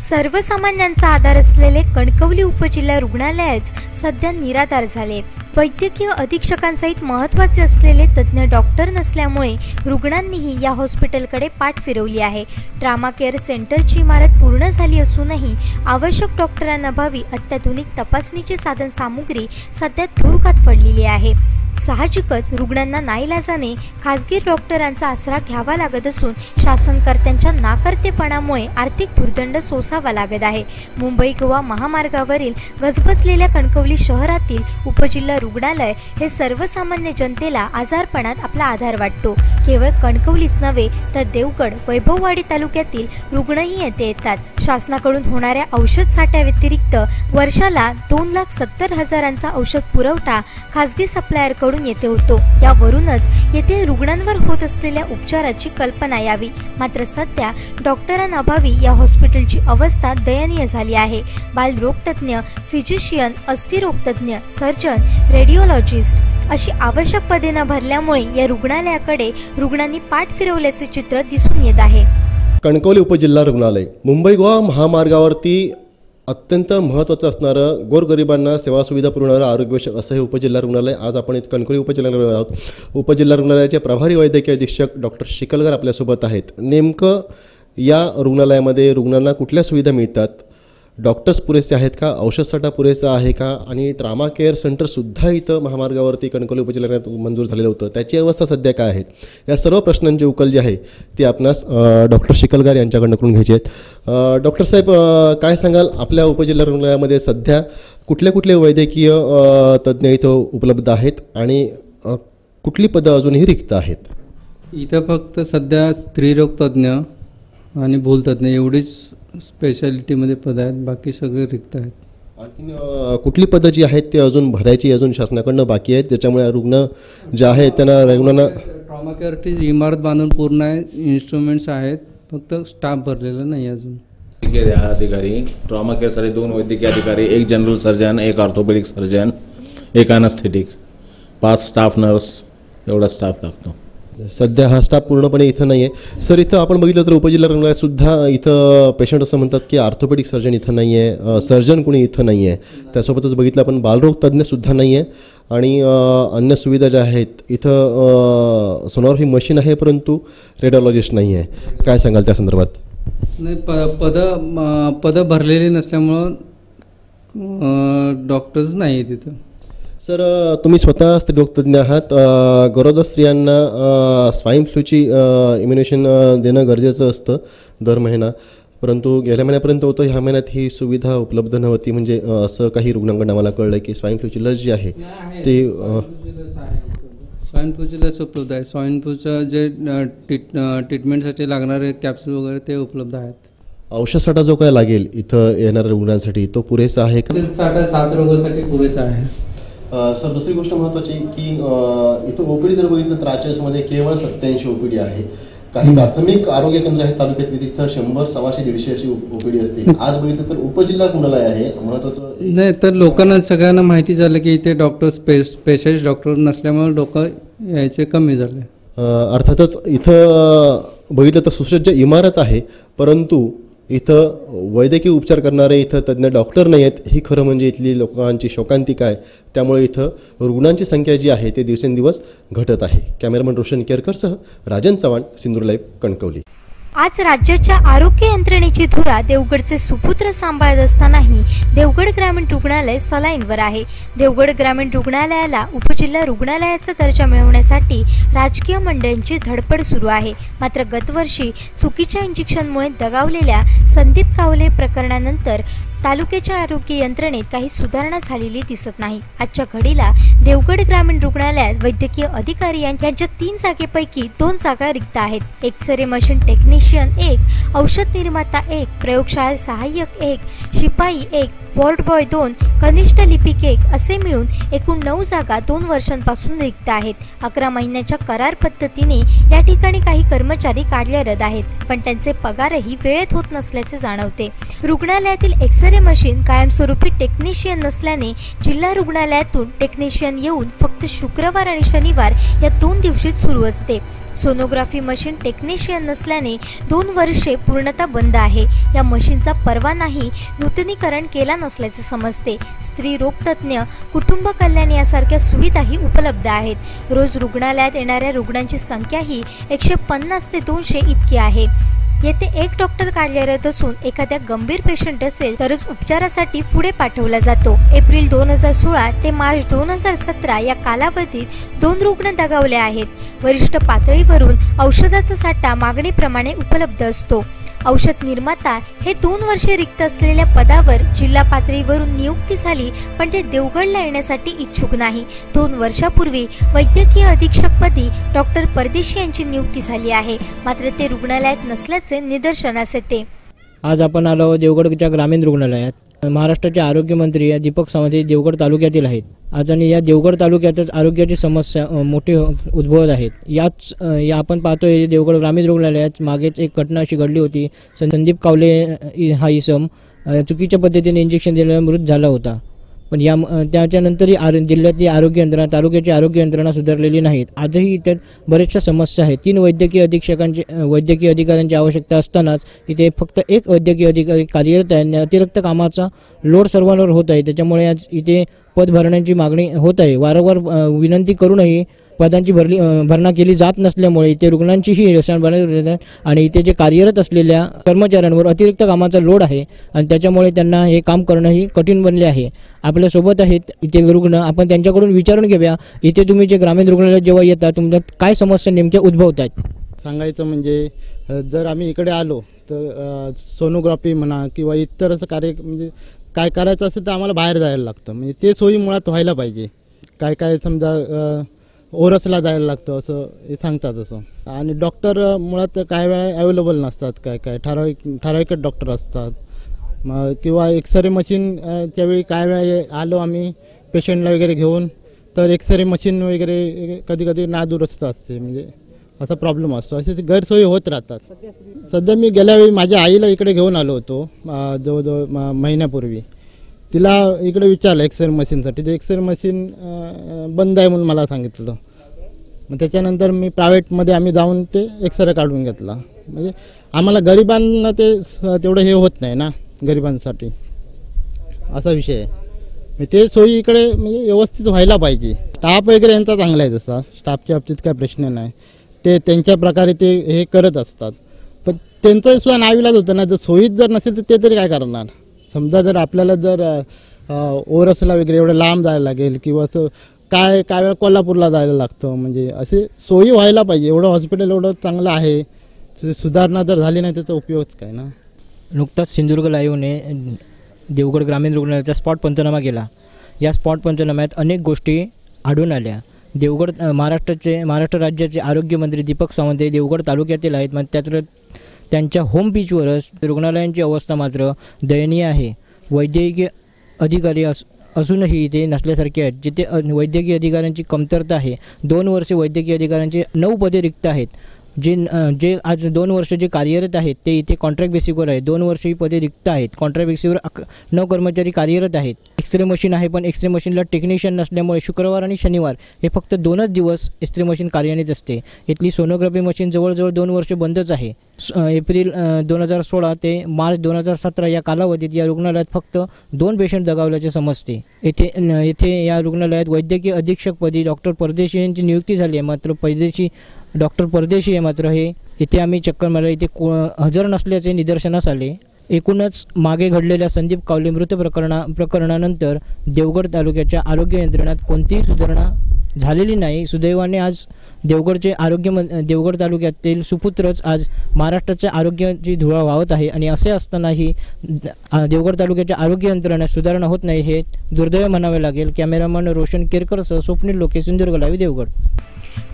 सर्वसामान्यांचा आधार असलेले कणकवली उपजिल्हा रुग्णालयच सध्या निराधार झाले. वैद्यकीय अधीक्षकांसहित महत्त्वाचे असलेले तज्ज्ञ डॉक्टर नसल्यामुळे रुग्णांनीही या हॉस्पिटलकडे पाठ फिरवली आहे. ट्रामा केअर सेंटरची इमारत पूर्ण झाली असूनही आवश्यक डॉक्टरांअभावी अत्याधुनिक तपासणीची साधन सामुग्री सध्या धुळकात पडलेली आहे. साहजिकच रुग्णांना नाईलाजाने खासगी डॉक्टरांचा आसरा घ्यावा लागत असून शासनकर्त्यांच्या नाकर्तेपणामुळे आर्थिक भुर्दंड सोसावा लागत आहे. मुंबई गोवा महामार्गावरील गजबजलेल्या कणकवली शहरातील उपजिल्हा रुग्णालय हे सर्वसामान्य जनतेला आजारपणात आपला आधार वाटतो. केवळ कणकवलीच नव्हे तर देवगड, वैभववाडी तालुक्यातील रुग्णही येथे येतात. शासनाकडून होणाऱ्या औषध साठ्याव्यतिरिक्त वर्षाला 2,70,000चा औषध पुरवठा खासगी सप्लायर कडून येथे होतो. यावरूनच येथे रुग्णांवर होत असलेल्या उपचाराची कल्पना यावी. मात्र सध्या डॉक्टरांअभावी या हॉस्पिटलची अवस्था दयनीय झाली आहे. बालरोगतज्ञ, फिजिशियन, अस्थिरोगतज्ञ, सर्जन, रेडिओलॉजिस्ट अशी आवश्यक पदे न भरल्यामुळे या रुग्णालयाकडे रुग्णांनी पाठ फिरवल्याचे चित्र दिसून येत आहे. कणकवली उपजिल्हा रुग्णालय मुंबई गोवा महामार्गावरती अत्यंत महत्त्वाचं असणारं गोरगरिबांना सेवा सुविधा पुरवणारं आरोग्यविषयक असं हे उपजिल्हा रुग्णालय. आज आपण कणकवली उपजिल्हा रुग्णालय आहोत. उपजिल्हा रुग्णालयाचे प्रभारी वैद्यकीय अधीक्षक डॉक्टर शिकलकर आपल्यासोबत आहेत. नेमकं या रुग्णालयामध्ये रुग्णांना कुठल्या सुविधा मिळतात, डॉक्टर्स पुरेसे आहेत का, औषधसाठा पुरेसा आहे का, आणि ट्रामा केअर सेंटरसुद्धा इथं महामार्गावरती कणकवली उपजिल्ह्यात मंजूर झालेलं होतं, त्याची अवस्था सध्या काय आहेत, या सर्व प्रश्नांची उकल जी आहे ती आपणास डॉक्टर शिकलकर यांच्याकडनं करून घ्यायची आहेत. डॉक्टर साहेब, काय सांगाल, आपल्या उपजिल्हा रुग्णालयामध्ये सध्या कुठले वैद्यकीय तज्ज्ञ इथं उपलब्ध आहेत आणि कुठली पदं अजूनही रिक्त आहेत? इथं फक्त सध्या स्त्रीरोग तज्ज्ञ आणि भूलतज्ञ एवढीच स्पेशालिटीमध्ये पद आहेत, बाकी सगळे रिक्त आहेत. आणखीन कुठली पदं जी आहेत ते अजून भरायची अजून शासनाकडनं बाकी आहेत, त्याच्यामुळे रुग्ण जे आहेत त्यांना रुग्णांना ट्रॉमा केअरची इमारत बांधून पूर्ण आहे, इन्स्ट्रुमेंट्स आहेत, फक्त स्टाफ भरलेला नाही अजून. वैद्यकीय अधिकारी, ट्रॉमा केअरसाठी 2 वैद्यकीय अधिकारी, 1 general surgeon, 1 orthopaedic surgeon, 1 अनस्थेटिक, 5 staff nurse, एवढा स्टाफ लागतो. सध्या हा स्टाफ पूर्णपणे इथं नाही आहे. सर, इथं आपण बघितलं तर उपजिल्हा रुग्णालयातसुद्धा इथं पेशंट असं म्हणतात की ऑर्थोपेडिक सर्जन इथं नाही आहे, सर्जन कोणी इथं नाही आहे. त्यासोबतच बघितलं आपण बालरोग तज्ज्ञसुद्धा नाही आहे, आणि अन्य सुविधा ज्या आहेत इथं सोनोग्राफी मशीन आहे परंतु रेडिओलॉजिस्ट नाही आहे. काय सांगाल त्या संदर्भात? नाही, पदं भरलेली नसल्यामुळं डॉक्टर्स नाही आहे तिथं. सर, तुम्ही स्वतः स्त्रीरोग तज्ज्ञ आहात. गरोदर स्त्रियांना स्वाईन फ्लूची इम्युनेशन देणं गरजेचं असतं दर महिना, परंतु गेल्या महिन्यापर्यंत होतं, ह्या महिन्यात ही सुविधा उपलब्ध नव्हती. म्हणजे असं काही रुग्णांकडून आम्हाला कळलं की स्वाईन फ्लूची लस जी आहे ती स्वाईन फ्लूची लस उपलब्ध आहे. स्वाईन फ्लूचं जे ट्रीटमेंटसाठी लागणारे कॅप्सूल वगैरे ते उपलब्ध आहेत. औषधसाठा जो काय लागेल इथं येणाऱ्या रुग्णांसाठी तो पुरेसा आहे का? साठा 7 रोगासाठी पुरेसा आहे. सर, दुसरी गोष्ट महत्त्वाची की इथं ओपीडी जर बघितलं तर आचर्समध्ये केवळ 87 ओपीडी आहे. काही प्राथमिक आरोग्य केंद्र आहेत तालुक्यातली, तिथं 100, 100, 150 अशी ओपीडी असते. आज बघितलं तर उपजिल्हा रुग्णालय आहे महत्त्वाचं. नाही तर लोकांना सगळ्यांना माहिती झालं की इथे डॉक्टर स्पेशलिस्ट डॉक्टर नसल्यामुळे लोक यायचे कमी झाले. अर्थातच इथं बघितलं तर सुसज्ज इमारत आहे, परंतु इथं वैद्यकीय उपचार करणारे इथं तज्ज्ञ डॉक्टर नाही आहेत. ही खरं म्हणजे इथली लोकांची शोकांतिका आहे. त्यामुळे इथं रुग्णांची संख्या जी आहे ते दिवसेंदिवस घटत आहे. कॅमेरामन रोशन केरकरसह राजन चव्हाण, सिंधुदुर्ग लाईव्ह, कणकवली. आज राज्याच्या आरोग्य यंत्रणेची धुरा देवगडचे सुपुत्र सांभाळत असतानाही देवगड ग्रामीण रुग्णालय सलाईनवर आहे. देवगड ग्रामीण रुग्णालयाला उपजिल्हा रुग्णालयाचा दर्जा मिळवण्यासाठी राजकीय मंडळींची धडपड सुरू आहे. मात्र गतवर्षी चुकीच्या इंजेक्शनमुळे दगावलेल्या संदीप कावले प्रकरणानंतर तालुक्याच्या आरोग्य यंत्रणेत काही सुधारणा झालेली दिसत नाही. आजच्या घडीला देवगड ग्रामीण रुग्णालयात वैद्यकीय अधिकारी यांच्या 3 जागेपैकी 2 जागा रिक्त आहेत. एक्सरे मशीन टेक्निशियन 1, औषध निर्माता 1, प्रयोगशाळा सहाय्यक 1, शिपाई 1, वॉर्ड बॉय 2, कनिष्ठ लिपिक 1 असे मिळून एकूण 9 जागा 2 वर्षांपासून रिक्त आहेत. 11 महिन्याच्या करार पद्धतीने या ठिकाणी काही कर्मचारी कार्यरत आहेत, पण त्यांचे पगारही वेळेत होत नसल्याचे जाणवते. रुग्णालयातील एक्सरे मशीन कायमस्वरूपी टेक्निशियन नसल्याने जिल्हा रुग्णालयातून टेक्निशियन येऊन फक्त शुक्रवार आणि शनिवार या 2 दिवशीच सुरू असते. सोनोग्राफी मशीन टेक्निशियन नसल्याने 2 वर्षे पूर्णतः बंद आहे. या मशीनचा परवानाही नूतनीकरण केला नसल्याचे समजते. स्त्री रोग तज्ज्ञ, कुटुंब कल्याण यासारख्या सुविधाही उपलब्ध आहेत. रोज रुग्णालयात येणाऱ्या रुग्णांची संख्याही 150 ते 200 इतकी आहे. येथे 1 डॉक्टर कार्यरत असून एखाद्या गंभीर पेशंट असेल तरच उपचारासाठी पुढे पाठवला जातो. एप्रिल 2016 ते मार्च 2017 या कालावधीत 2 रुग्ण दगावले आहेत. वरिष्ठ पातळीवरून औषधाचा साठा मागणीप्रमाणे उपलब्ध असतो. औषध निर्माता हे 2 वर्षे रिक्त असलेल्या पदावर जिल्हा पातळीवरून नियुक्ती झाली, पण ते देवगडला येण्यासाठी इच्छुक नाही. 2 वर्षापूर्वी वैद्यकीय अधीक्षकपदी डॉक्टर परदेशी यांची नियुक्ती झाली आहे, मात्र ते रुग्णालयात नसल्याचे निदर्शनास येते. आज आपण आलो देवगडच्या ग्रामीण रुग्णालयात. महाराष्ट्राचे आरोग्यमंत्री दीपक सावंत हे देवगड तालुक्यातील आहेत. आज आणि या देवगड तालुक्यातच आरोग्याची समस्या मोठी उद्भवत आहेत. या आपण पाहतोय देवगड ग्रामीण रुग्णालयात मागेच एक घटना अशी घडली होती. संदीप कावले हा इसम चुकीच्या पद्धतीने इंजेक्शन दिल्यामुळे मृत झाला होता. पण त्याच्यानंतरही जिल्ह्यातली आरोग्य यंत्रणा, तालुक्याची आरोग्य यंत्रणा सुधारलेली नाहीत. आजही इथे बऱ्याचशा समस्या आहेत. 3 वैद्यकीय अधिकाऱ्यांची आवश्यकता असतानाच इथे फक्त 1 वैद्यकीय अधिकारी कार्यरत आहे. अतिरिक्त कामाचा लोड सर्वांवर होत आहे. त्याच्यामुळे आज इथे पद भरण्याची मागणी होत आहे. वारंवार विनंती करूनही पदांची भरणा केली जात नसल्यामुळे इथे रुग्णांचीही हेळसांड बनवली आणि इथे जे कार्यरत असलेल्या कर्मचाऱ्यांवर अतिरिक्त कामाचा लोड आहे आणि त्याच्यामुळे त्यांना हे काम करणंही कठीण बनले आहे. आपल्यासोबत आहेत इथे रुग्ण, आपण त्यांच्याकडून विचारून घेऊया. इथे तुम्ही जे ग्रामीण रुग्णालयात जेव्हा येता तुमच्यात काय समस्या नेमक्या उद्भवत आहेत? सांगायचं म्हणजे जर आम्ही इकडे आलो तर सोनोग्राफी म्हणा किंवा इतर असं कार्य म्हणजे काय करायचं असेल तर आम्हाला बाहेर जायला लागतं. म्हणजे ते सोयी मुळात व्हायला पाहिजे. काय समजा ओरसला जायला लागतं असं सांगतात असं. आणि डॉक्टर मुळात काय वेळा अवेलेबल नसतात. काय ठराविक डॉक्टर असतात. किंवा एक्सरे मशीनच्या वेळी काय वेळा आलो आम्ही पेशंटला वगैरे घेऊन तर एक्सरे मशीन वगैरे कधी नादुरुस्त असते. म्हणजे असा प्रॉब्लेम असतो. असे गैरसोयी होत राहतात. सध्या मी गेल्या वेळी माझ्या आईला इकडे घेऊन आलो होतो जवळजवळ महिन्यापूर्वी. तिला इकडे विचारलं एक्सरे मशीनसाठी. ते एक्सरे मशीन बंद आहे म्हणून मला सांगितलं. मग त्याच्यानंतर मी प्रायव्हेटमध्ये आम्ही जाऊन ते एक्सरे काढून घेतला. म्हणजे आम्हाला गरिबांना ते तेवढं हे होत नाही ना, गरिबांसाठी असा विषय आहे. ते सोयी इकडे म्हणजे व्यवस्थित व्हायला पाहिजे. स्टाफ वगैरे यांचा चांगला आहे. तसा स्टाफच्या बाबतीत काय प्रश्न नाही. ते त्यांच्या प्रकारे ते हे करत असतात. पण त्यांचं सुद्धा नाविलाज होतं ना. जर सोयीत जर नसेल तर ते तरी काय करणार. समजा जर आपल्याला जर ओरसला वगैरे एवढं लांब जायला लागेल किंवा असं काय वेळा कोल्हापूरला जायला लागतं. म्हणजे असे सोयी व्हायला पाहिजे. एवढं हॉस्पिटल एवढं चांगलं आहे. सुधारणा जर झाली नाही त्याचा उपयोगच काय ना. नुकताच सिंधुदुर्ग लाईव्हने देवगड ग्रामीण रुग्णालयाचा स्पॉट पंचनामा केला. या स्पॉट पंचनाम्यात अनेक गोष्टी आढळून आल्या. देवगड महाराष्ट्र राज्याचे आरोग्यमंत्री दीपक सावंत हे देवगड तालुक्यातील आहेत. मग त्यात त्यांच्या होम पिचवरच रुग्णालयांची अवस्था मात्र दयनीय आहे. वैद्यकीय अधिकारी असूनही इथे नसल्यासारखे आहेत. जिथे वैद्यकीय अधिकाऱ्यांची कमतरता आहे. 2 वर्षे वैद्यकीय अधिकाऱ्यांचे 9 पदे रिक्त आहेत. जे आज 2 वर्ष जे कार्यरत आहेत ते इथे कॉन्ट्रॅक्ट बेसिसवर आहे. 2 वर्ष ही पदे रिक्त आहेत. कॉन्ट्रॅक्ट बेसिसवर 9 कर्मचारी कार्यरत आहेत. एक्सरे मशीन आहे पण एक्सरे मशीनला टेक्निशियन नसल्यामुळे शुक्रवार आणि शनिवार हे फक्त 2च दिवस एक्सरे मशीन कार्यान्वित असते. इथली सोनोग्राफी मशीन जवळजवळ 2 वर्ष बंदच आहे. एप्रिल 2016 ते मार्च 2017 या कालावधीत या रुग्णालयात फक्त 2 पेशंट दगावल्याचे समजते. येथे या रुग्णालयात वैद्यकीय अधीक्षकपदी डॉक्टर परदेशी यांची नियुक्ती झाली आहे. मात्र डॉक्टर परदेशी आहे मात्र हे इथे आम्ही चक्कर मारला इथे हजर नसल्याचे निदर्शनास आले. एकूणच मागे घडलेल्या संदीप कावले मृत प्रकरणानंतर देवगड तालुक्याच्या आरोग्य यंत्रणेत कोणतीही सुधारणा झालेली नाही. सुदैवाने आज देवगड तालुक्यातील सुपुत्रच आज महाराष्ट्राच्या आरोग्याची धुळा वाहत आहे. आणि असे असतानाही देवगड तालुक्याच्या आरोग्य यंत्रणेत सुधारणा होत नाही हे दुर्दैव म्हणावे लागेल. कॅमेरामन रोशन केरकरसह स्वप्नील लोके, सिंधुदुर्ग लाईव्ह, देवगड.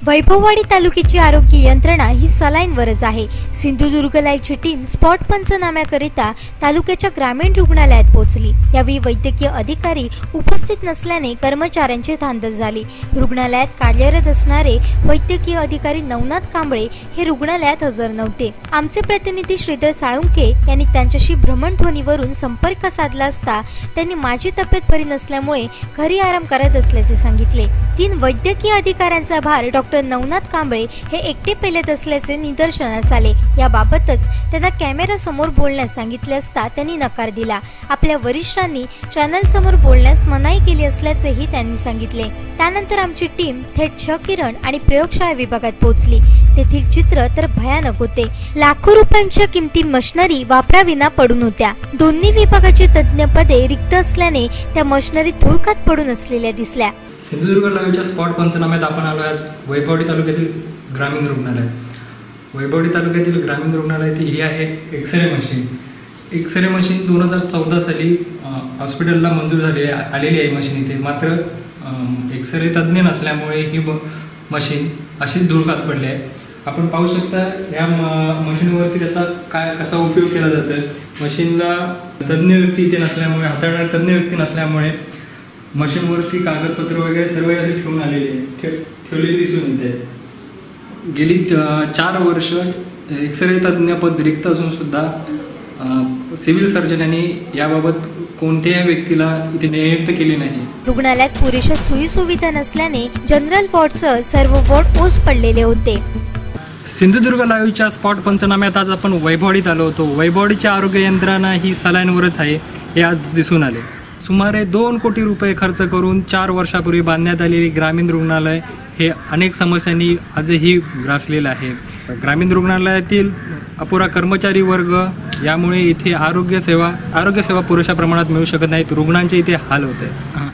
वैभववाडी तालुक्याची आरोग्य यंत्रणा ही सलाईनवरच आहे. सिंधुदुर्ग लाईव्हची टीम स्पॉट पंचनाम्याकरिता तालुक्याच्या ग्रामीण रुग्णालयात पोहोचली. यावेळी वैद्यकीय अधिकारी उपस्थित नसल्याने कर्मचाऱ्यांची धांदल झाली. रुग्णालयात कार्यरत असणारे वैद्यकीय अधिकारी नवनाथ कांबळे हे रुग्णालयात हजर नव्हते. आमचे प्रतिनिधी श्रीधर साळुंके यांनी त्यांच्याशी भ्रमणध्वनीवरून संपर्क साधला असता त्यांनी माझी तब्येत बरी नसल्यामुळे घरी आराम करत असल्याचे सांगितले. 3 वैद्यकीय अधिकाऱ्यांचा भार डॉक्टर नवनाथ कांबळे हे एकटे पेलत असल्याचे निदर्शनास आले. याबाबतच त्यांना कॅमेरा समोर बोलण्यास सांगितले असता त्यांनी नकार दिला. आपल्या वरिष्ठांनी चॅनल समोर बोलण्यास मनाई केली असल्याचेही त्यांनी सांगितले. त्यानंतर आमची टीम थेट किरण आणि प्रयोगशाळा विभागात पोहोचली. तेथील चित्र तर भयानक होते. लाखो रुपयांच्या किमती मशिनरी वापराविना पडून होत्या. दोन्ही विभागाची तज्ञ पदे रिक्त असल्याने त्या मशिनरी धुळकात पडून असलेल्या दिसल्या. सिंधुदुर्ग लाईव्हच्या स्पॉट पंचनाम्यात आपण आलो आज वैभववाडी तालुक्यातील ग्रामीण रुग्णालय. वैभववाडी तालुक्यातील ग्रामीण रुग्णालयात ही आहे एक्सरे मशीन. एक्सरे मशीन 2014 साली हॉस्पिटलला मंजूर आलेली आहे मशीन इथे. मात्र एक्सरे तज्ज्ञ नसल्यामुळे ही मशीन अशीच धुळकात पडली आहे. आपण पाहू शकता या मशीनवरती त्याचा कसा उपयोग केला जातो. मशीनला तज्ज्ञ व्यक्ती इथे नसल्यामुळे, हाताळणारी तज्ज्ञ व्यक्ती नसल्यामुळे मशीनवरती कागदपत्र वगैरे सर्व असे ठेवून ठेवलेली दिसून येते. गेली 4 वर्ष एक्सरे तज्ज्ञ पद रिक्त असून सुद्धा सिव्हिल सर्जन यांनी याबाबत कोणत्याही व्यक्तीला इथे नियुक्त केली नाही. रुग्णालयात पुरेशा सोयीसुविधा नसल्याने जनरल वॉर्डसह सर्व वॉर्ड ओस पडलेले होते. सिंधुदुर्ग लाईव्हच्या स्पॉट पंचनाम्यात आज आपण वैभववाडीत आलो होतो. वैभववाडीच्या आरोग्य यंत्रणा ही सलाईनवरच आहे हे आज दिसून आले. सुमारे 2 कोटी रुपये खर्च करून 4 वर्षापूर्वी बांधण्यात आलेली ग्रामीण रुग्णालय हे अनेक समस्यांनी आजही ग्रासलेलं आहे. ग्रामीण रुग्णालयातील अपुरा कर्मचारी वर्ग यामुळे इथे आरोग्य सेवा पुरेशा प्रमाणात मिळू शकत नाहीत. रुग्णांचे इथे हाल होते.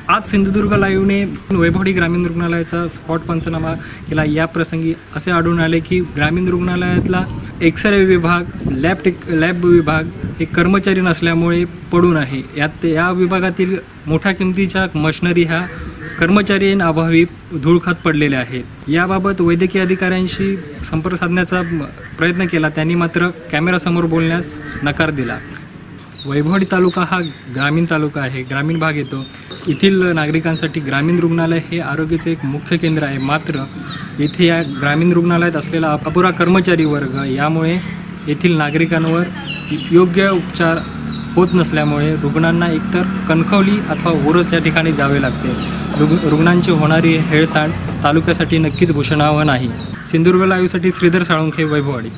आज सिंधुदुर्ग लाईव्हने वैभववाडी ग्रामीण रुग्णालयाचा स्पॉट पंचनामा केला. या प्रसंगी असे आढळून आले की ग्रामीण रुग्णालयातला एक्सरे विभाग, लॅब विभाग हे कर्मचारी नसल्यामुळे पडून आहे. या विभागातील मोठ्या किमतीच्या मशिनरी ह्या कर्मचाऱ्यांअभावी धूळ खात पडलेल्या आहेत. याबाबत वैद्यकीय अधिकाऱ्यांशी संपर्क साधण्याचा प्रयत्न केला, त्यांनी मात्र कॅमेरासमोर बोलण्यास नकार दिला. वैभववाडी तालुका हा ग्रामीण तालुका आहे, ग्रामीण भाग येतो. येथील नागरिकांसाठी ग्रामीण रुग्णालय हे आरोग्याचे एक मुख्य केंद्र आहे. मात्र येथे या ग्रामीण रुग्णालयात असलेला अपुरा कर्मचारी वर्ग यामुळे येथील नागरिकांवर योग्य उपचार होत नसल्यामुळे रुग्णांना एकतर कणकवली अथवा ओरस या ठिकाणी जावे लागते. रुग्णांची होणारी हेळसांड तालुक्यासाठी नक्कीच भूषणावह नाही. सिंधुदुर्ग लाईव्हसाठी श्रीधर साळुंखे, वैभववाडी.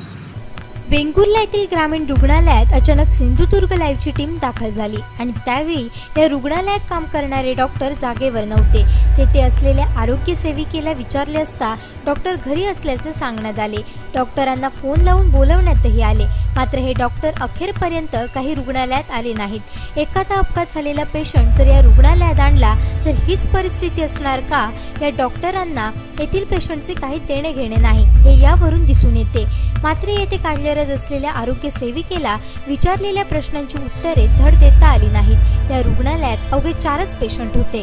वेंगुर्ला येथील ग्रामीण रुग्णालयात अचानक सिंधुदुर्ग लाईव्हची टीम दाखल झाली आणि त्यावेळी या रुग्णालयात काम करणारे डॉक्टर जागेवर नव्हते. तेथे असलेल्या आरोग्य सेविकेला विचारले असता डॉक्टर घरी असल्याचे सांगण्यात आले. डॉक्टरांना फोन लावून बोलवण्यातही आले, मात्र हे डॉक्टर अखेरपर्यंत काही रुग्णालयात आले नाहीत. एखादा अपघात झालेला पेशंट जर या रुग्णालयात आणला तर हीच परिस्थिती असणार का? या डॉक्टरांना येथील पेशंटचे काही देणे घेणे नाही हे यावरून दिसून येते. मात्र येथे कार्यरत असलेल्या आरोग्य सेविकेला विचारलेल्या प्रश्नांची उत्तरे धड देता आली नाहीत. या रुग्णालयात अवघे 4च पेशंट होते.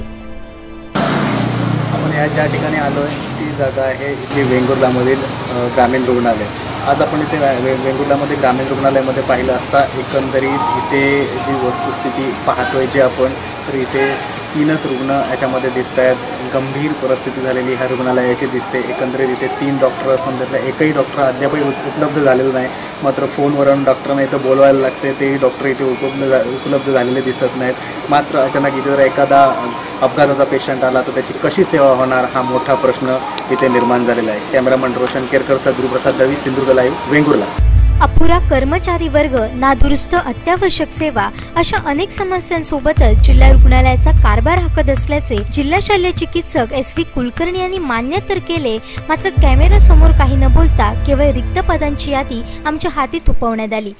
आपण या ज्या ठिकाणी आलोय ती जागा आहे इथली वेंगुर्लामधील ग्रामीण रुग्णालय. आज आपण इथे वेंगुर्लामध्ये ग्रामीण रुग्णालयामध्ये पाहिलं असता एकंदरीत इथे जी वस्तुस्थिती पाहतोय जे आपण, तर इथे 3च रुग्ण याच्यामध्ये दिसत आहेत. गंभीर परिस्थिती झालेली ह्या रुग्णालयाची दिसते. एकंदरीत इथे 3 डॉक्टर असून त्यातला एकही डॉक्टर अद्यापही उपलब्ध झालेला नाही. मात्र फोनवरून डॉक्टरांना इथं बोलवायला लागते, तेही डॉक्टर इथे उपलब्ध झालेले दिसत नाहीत. मात्र अचानक इथे जर एखादा अपघाताचा पेशंट आला तर त्याची कशी सेवा होणार हा मोठा प्रश्न इथे निर्माण झालेला आहे. Cameraman Roshan Kerkar, Guruprasad Dalvi, Sindhudurg live, Vengurla. अपुरा कर्मचारी वर्ग, नादुरुस्त अत्यावश्यक सेवा अशा अनेक समस्यांसोबतच जिल्हा रुग्णालयाचा कारभार हाकत असल्याचे जिल्हा शल्य चिकित्सक SV कुलकर्णी यांनी मान्य तर केले. मात्र कॅमेरा समोर काही न बोलता केवळ रिक्त पदांची यादी आमच्या हाती थोपवण्यात आली.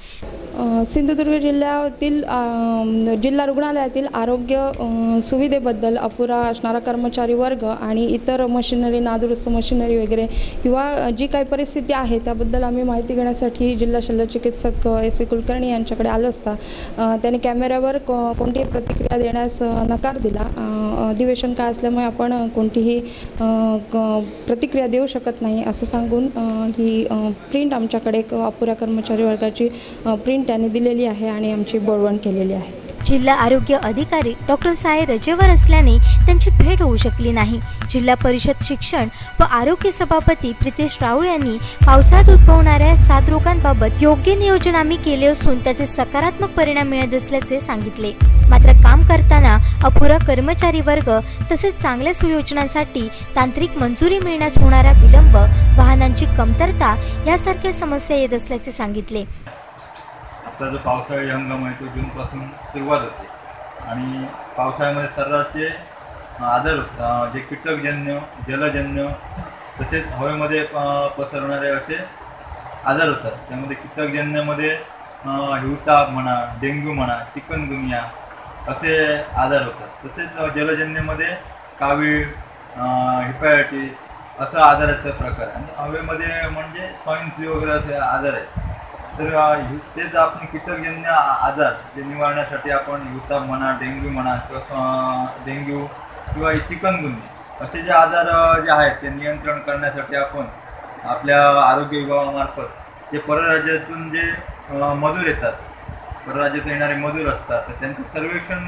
सिंधुदुर्ग जिल्ह्यातील जिल्हा रुग्णालयातील आरोग्य सुविधेबद्दल अपुरा असणारा कर्मचारी वर्ग आणि इतर मशिनरी, नादुरुस्त मशिनरी वगैरे किंवा जी काही परिस्थिती आहे त्याबद्दल आम्ही माहिती घेण्यासाठी जिल्हा शल्य चिकित्सक SV कुलकर्णी यांच्याकडे आलो असता त्यांनी कॅमेऱ्यावर कोणतीही प्रतिक्रिया देण्यास नकार दिला. अधिवेशन काय असल्यामुळे आपण कोणतीही प्रतिक्रिया देऊ शकत नाही असं सांगून ही प्रिंट आमच्याकडे एक अपुऱ्या कर्मचारी वर्गाची प्रिंट त्यांनी दिलेली आहे आणि आमची बोलवण केलेली आहे. जिल्हा आरोग्य अधिकारी डॉक्टर साई रजेवर असल्याने त्यांची भेट होऊ शकली नाही. जिल्हा परिषद शिक्षण व आरोग्य सभापती प्रितेश राऊळ यांनी पावसाळ्यात उद्भवणाऱ्या साथरोगांबाबत योग्य नियोजन आम्ही केले असून त्याचे सकारात्मक परिणाम मिळत असल्याचे सांगितले. मात्र काम करताना अपुरा कर्मचारी वर्ग तसेच चांगल्या सुयोजनांसाठी तांत्रिक मंजुरी मिळण्यास होणारा विलंब, वाहनांची कमतरता यासारख्या समस्या येत असल्याचे सांगितले. आता जो पावसाळी हंगाम आहे तो जूनपासून सुरुवात होते आणि पावसाळ्यामध्ये सर्रासचे आजार होतात, जे कीटकजन्य, जलजन्य तसेच हवेमध्ये पसरणारे असे आजार होतात. त्यामध्ये कीटकजन्यामध्ये हिवताप म्हणा, डेंग्यू म्हणा, चिकनगुनिया असे आजार होतात. तसेच जलजन्यमध्ये कावीळ, हिपॅटायटिस असं आजाराचे प्रकार आणि हवेमध्ये म्हणजे स्वाईन फ्लू वगैरे असे आजार आहेत. तर तेच आपण कीटकजन्य आजार जे निवारण्यासाठी आपण हिवताप म्हणा, डेंग्यू म्हणा किंवा डेंग्यू किंवा चिकनगुनिया असे जे आजार जे आहेत ते नियंत्रण करण्यासाठी आपण आपल्या आरोग्य विभागामार्फत जे परराज्यातून जे मजूर येतात, परराज्यात येणारे मजूर असतात, तर त्यांचं सर्वेक्षण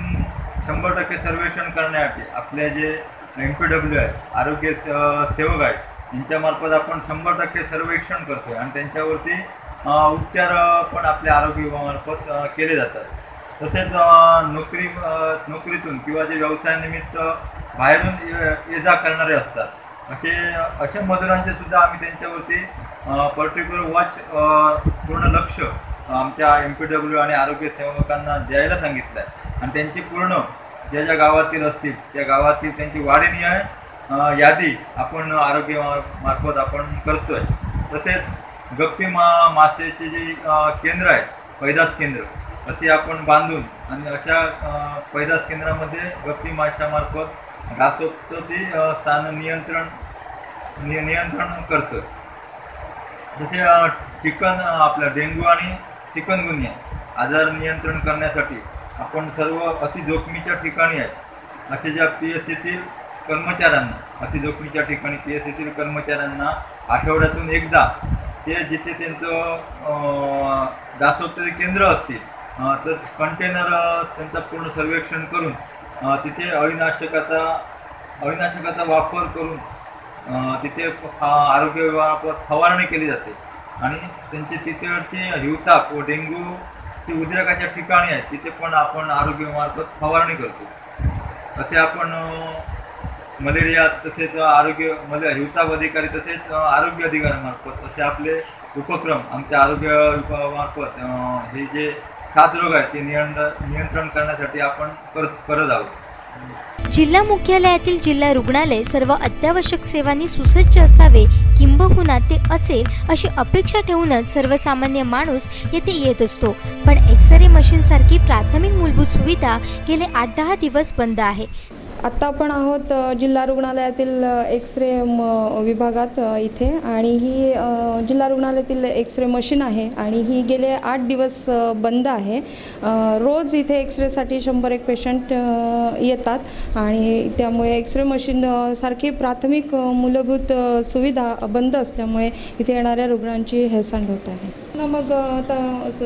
100% सर्वेक्षण करण्यासाठी आपले जे MPW आहे, आरोग्य सेवक आहेत, यांच्यामार्फत आपण 100% सर्वेक्षण करतो आहे आणि त्यांच्यावरती उपचार पण आपल्या आरोग्य विभागामार्फत केले जातात. तसेच नोकरीतून किंवा जे व्यवसायानिमित्त बाहेरून ये जा करणारे असतात असे मजुरांचे सुद्धा आम्ही त्यांच्यावरती पर्टिक्युलर वॉच पूर्ण लक्ष आमच्या MPW आणि आरोग्य सेवकांना द्यायला सांगितलं आहे आणि त्यांची पूर्ण ज्या गावातील असतील त्या गावातील त्यांची वाढीनिहाय यादी आपण आरोग्यामार्फत आपण करतोय। तसेच गप्पी मासेचे जे केंद्र आहे पैदास केंद्र असे आपण बांधून आणि अशा पैदास केंद्रामध्ये गप्पी माशामार्फत डासोपती स्थान नियंत्रण करतो। जसे आपलं डेंग्यू आणि चिकनगुनिया आजार नियंत्रण करण्यासाठी आपण सर्व अतिजोखमीच्या ठिकाणी आहे असे ज्या PSCतील कर्मचाऱ्यांना अतिजोखमीच्या ठिकाणी PSCतील कर्मचाऱ्यांना आठवड्यातून एकदा ते जिथे त्यांचं डासोपचारी केंद्र असतील तर कंटेनर त्यांचं पूर्ण सर्वेक्षण करून तिथे अळीनाशकाचा वापर करून तिथे आरोग्य विभागामार्फत फवारणी केली जाते आणि त्यांचे तिथेचे हिवताप व डेंग्यूची उद्रेकाच्या ठिकाणी आहे तिथे पण आपण आरोग्यामार्फत फवारणी करतो। असे आपण मलेरिया तसेच हिवताप अधिकारी तसेच आरोग्य अधिकाऱ्यांमार्फत असे आपले उपक्रम आमच्या आरोग्य विभागामार्फत हे जे 7 रोग आहेत ते नियंत्रण करण्यासाठी आपण करत आहोत। जिल्हा मुख्यालयातील जिल्हा रुग्णालय सर्व अत्यावश्यक सेवांनी सुसज्ज असावे किंबहुना ते असेल अशी अपेक्षा ठेवूनच सर्वसामान्य माणूस येथे येत असतो, पण एक्सरे मशीन सारखी प्राथमिक मूलभूत सुविधा गेले 8-10 दिवस बंद आहे। आत्ता आपण आहोत जिल्हा रुग्णालयातील एक्सरे विभागात इथे आणि ही जिल्हा रुग्णालयातील एक्सरे मशीन आहे आणि ही गेले 8 दिवस बंद आहे। रोज इथे एक्सरेसाठी 100-1 पेशंट येतात आणि त्यामुळे एक्सरे मशीन सारखी प्राथमिक मूलभूत सुविधा बंद असल्यामुळे इथे येणाऱ्या रुग्णांची हेळसांड होत आहे। मग आता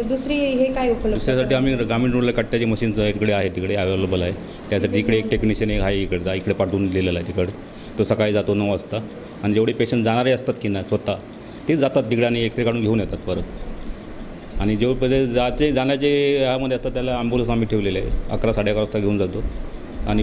दुसरी हे काय उपलब्ध दुसऱ्यासाठी आम्ही ग्रामीण रुग्णालय कट्ट्याची मशीन इकडे आहे तिकडे अवेलेबल आहे त्यासाठी इकडे एक टेक्निशियन एक आहे इकडे पाठवून दिलेला आहे तिकडे तो सकाळी जातो 9 वाजता आणि जेवढे पेशंट जाणारे असतात की नाही स्वतः तेच जातात तिकडे आणि एक्सरे काढून घेऊन येतात परत आणि जेवढे जाण्याचे यामध्ये असतात त्याला ॲम्ब्युलन्स आम्ही ठेवलेले आहे 11-11:30 वाजता घेऊन जातो आणि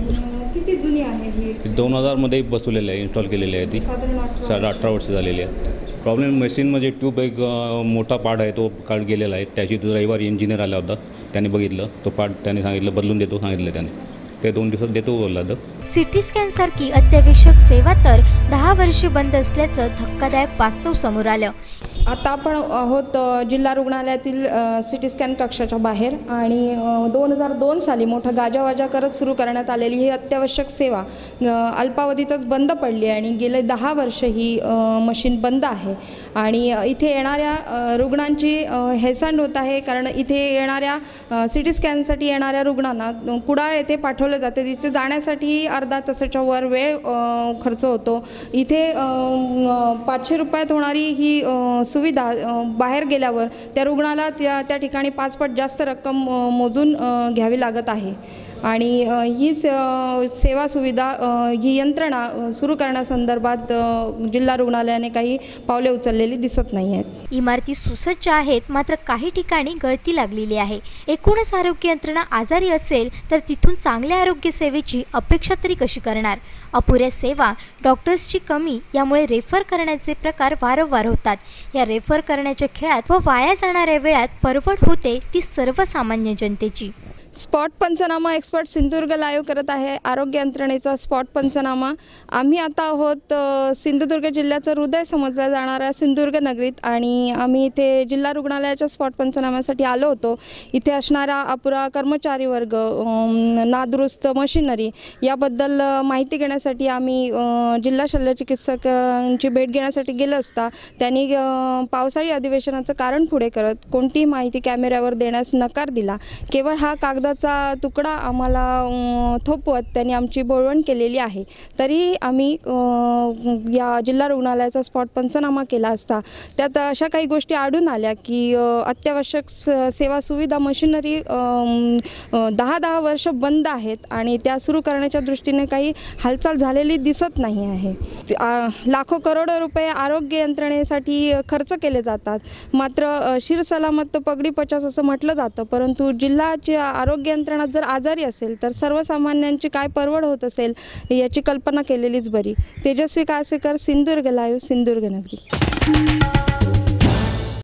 किती जुनी आहे ही 2000मध्ये बसवलेलं आहे इन्स्टॉल केलेली आहे ती 18 वर्ष झालेली आहे। प्रॉब्लेम मशीनमध्ये ट्यूब एक मोठा पार्ट आहे तो काढ गेलेला आहे त्याची रविवारी इंजिनियर आला होता त्याने बघितलं तो पार्ट त्याने सांगितलं बदलून देतो सांगितलं त्याने ते 2 दिवसात देतो बोलला तर सिटी स्कॅन सारखी अत्यावश्यक सेवा तर 10 वर्षे बंद असल्याचं धक्कादायक वास्तव समोर आलं। आता आपण आहोत जिल्हा रुग्णालयातील सिटी स्कॅन कक्षाच्या बाहेर आणि 2002 साली मोठा गाजावाजा करत सुरू करण्यात आलेली ही अत्यावश्यक सेवा अल्पावधीतच बंद पडली आणि गेले 10 वर्ष ही मशीन बंद आहे आणि इथे येणाऱ्या रुग्णांची हेळसांड होत आहे कारण इथे येणाऱ्या सिटी स्कॅनसाठी येणाऱ्या रुग्णांना कुडाळ येथे पाठवले जाते तिथे जाण्यासाठी अर्धा तासाच्या वर वेळ खर्च होतो। इथे 500 रुपयात होणारी ही सुविधा बाहेर गेल्यावर त्या रुग्णाला त्या ठिकाणी 5 पट जास्त रक्कम मोजून घ्यावी लागत आहे आणि ही सेवा सुविधा ही यंत्रणा सुरू करण्यासंदर्भात जिल्हा रुग्णालयाने काही पावले उचललेली दिसत नाही आहेत। इमारती सुसज्ज आहेत मात्र काही ठिकाणी गळती लागलेली आहे। एकूणच आरोग्य यंत्रणा आजारी असेल तर तिथून चांगल्या आरोग्य सेवेची अपेक्षा तरी कशी करणार। अपुऱ्या सेवा डॉक्टर्सची कमी यामुळे रेफर करण्याचे प्रकार वारंवार होतात। या रेफर करण्याच्या खेळात व वाया जाणाऱ्या वेळात परवड होते ती सर्वसामान्य जनतेची। स्पॉट पंचनामा एक्सपर्ट सिंधुदुर्ग लाईव्ह करत आहे आरोग्य यंत्रणेचा स्पॉट पंचनामा। आम्ही आता आहोत सिंधुदुर्ग जिल्ह्याचं हृदय समजल्या जाणाऱ्या सिंधुदुर्ग नगरीत आणि आम्ही इथे जिल्हा रुग्णालयाच्या स्पॉट पंचनाम्यासाठी आलो होतो। इथे असणारा अपुरा कर्मचारी वर्ग नादुरुस्त मशिनरी याबद्दल माहिती घेण्यासाठी आम्ही जिल्हा शल्यचिकित्सकांची भेट घेण्यासाठी गेलो असता त्यांनी पावसाळी अधिवेशनाचं कारण पुढे करत कोणतीही माहिती कॅमेऱ्यावर देण्यास नकार दिला। केवळ हा कागदाचा तुकडा आम्हाला थोपवत त्यांनी आमची बोलवण केलेली आहे। तरी आम्ही या जिल्हा रुग्णालयाचा स्पॉट पंचनामा केला असता त्यात अशा काही गोष्टी आढळून आल्या की अत्यावश्यक सेवा सुविधा मशिनरी 10 वर्ष बंद आहेत आणि त्या सुरू करण्याच्या दृष्टीने काही हालचाल झालेली दिसत नाही आहे। लाखो करोडो रुपये आरोग्य यंत्रणेसाठी खर्च केले जातात मात्र शिरसलामत पगडी 50 असं म्हटलं जातं परंतु जिल्ह्याच्या आरोग्य आरोग्य यंत्रणा जर आजारी असेल तर सर्वसामान्यांची काय परवड होत असेल याची कल्पना केलेलीच बरी. तेजस्वी कासेकर, सिंधुदुर्ग लाईव्ह, सिंधुदुर्ग नगरी.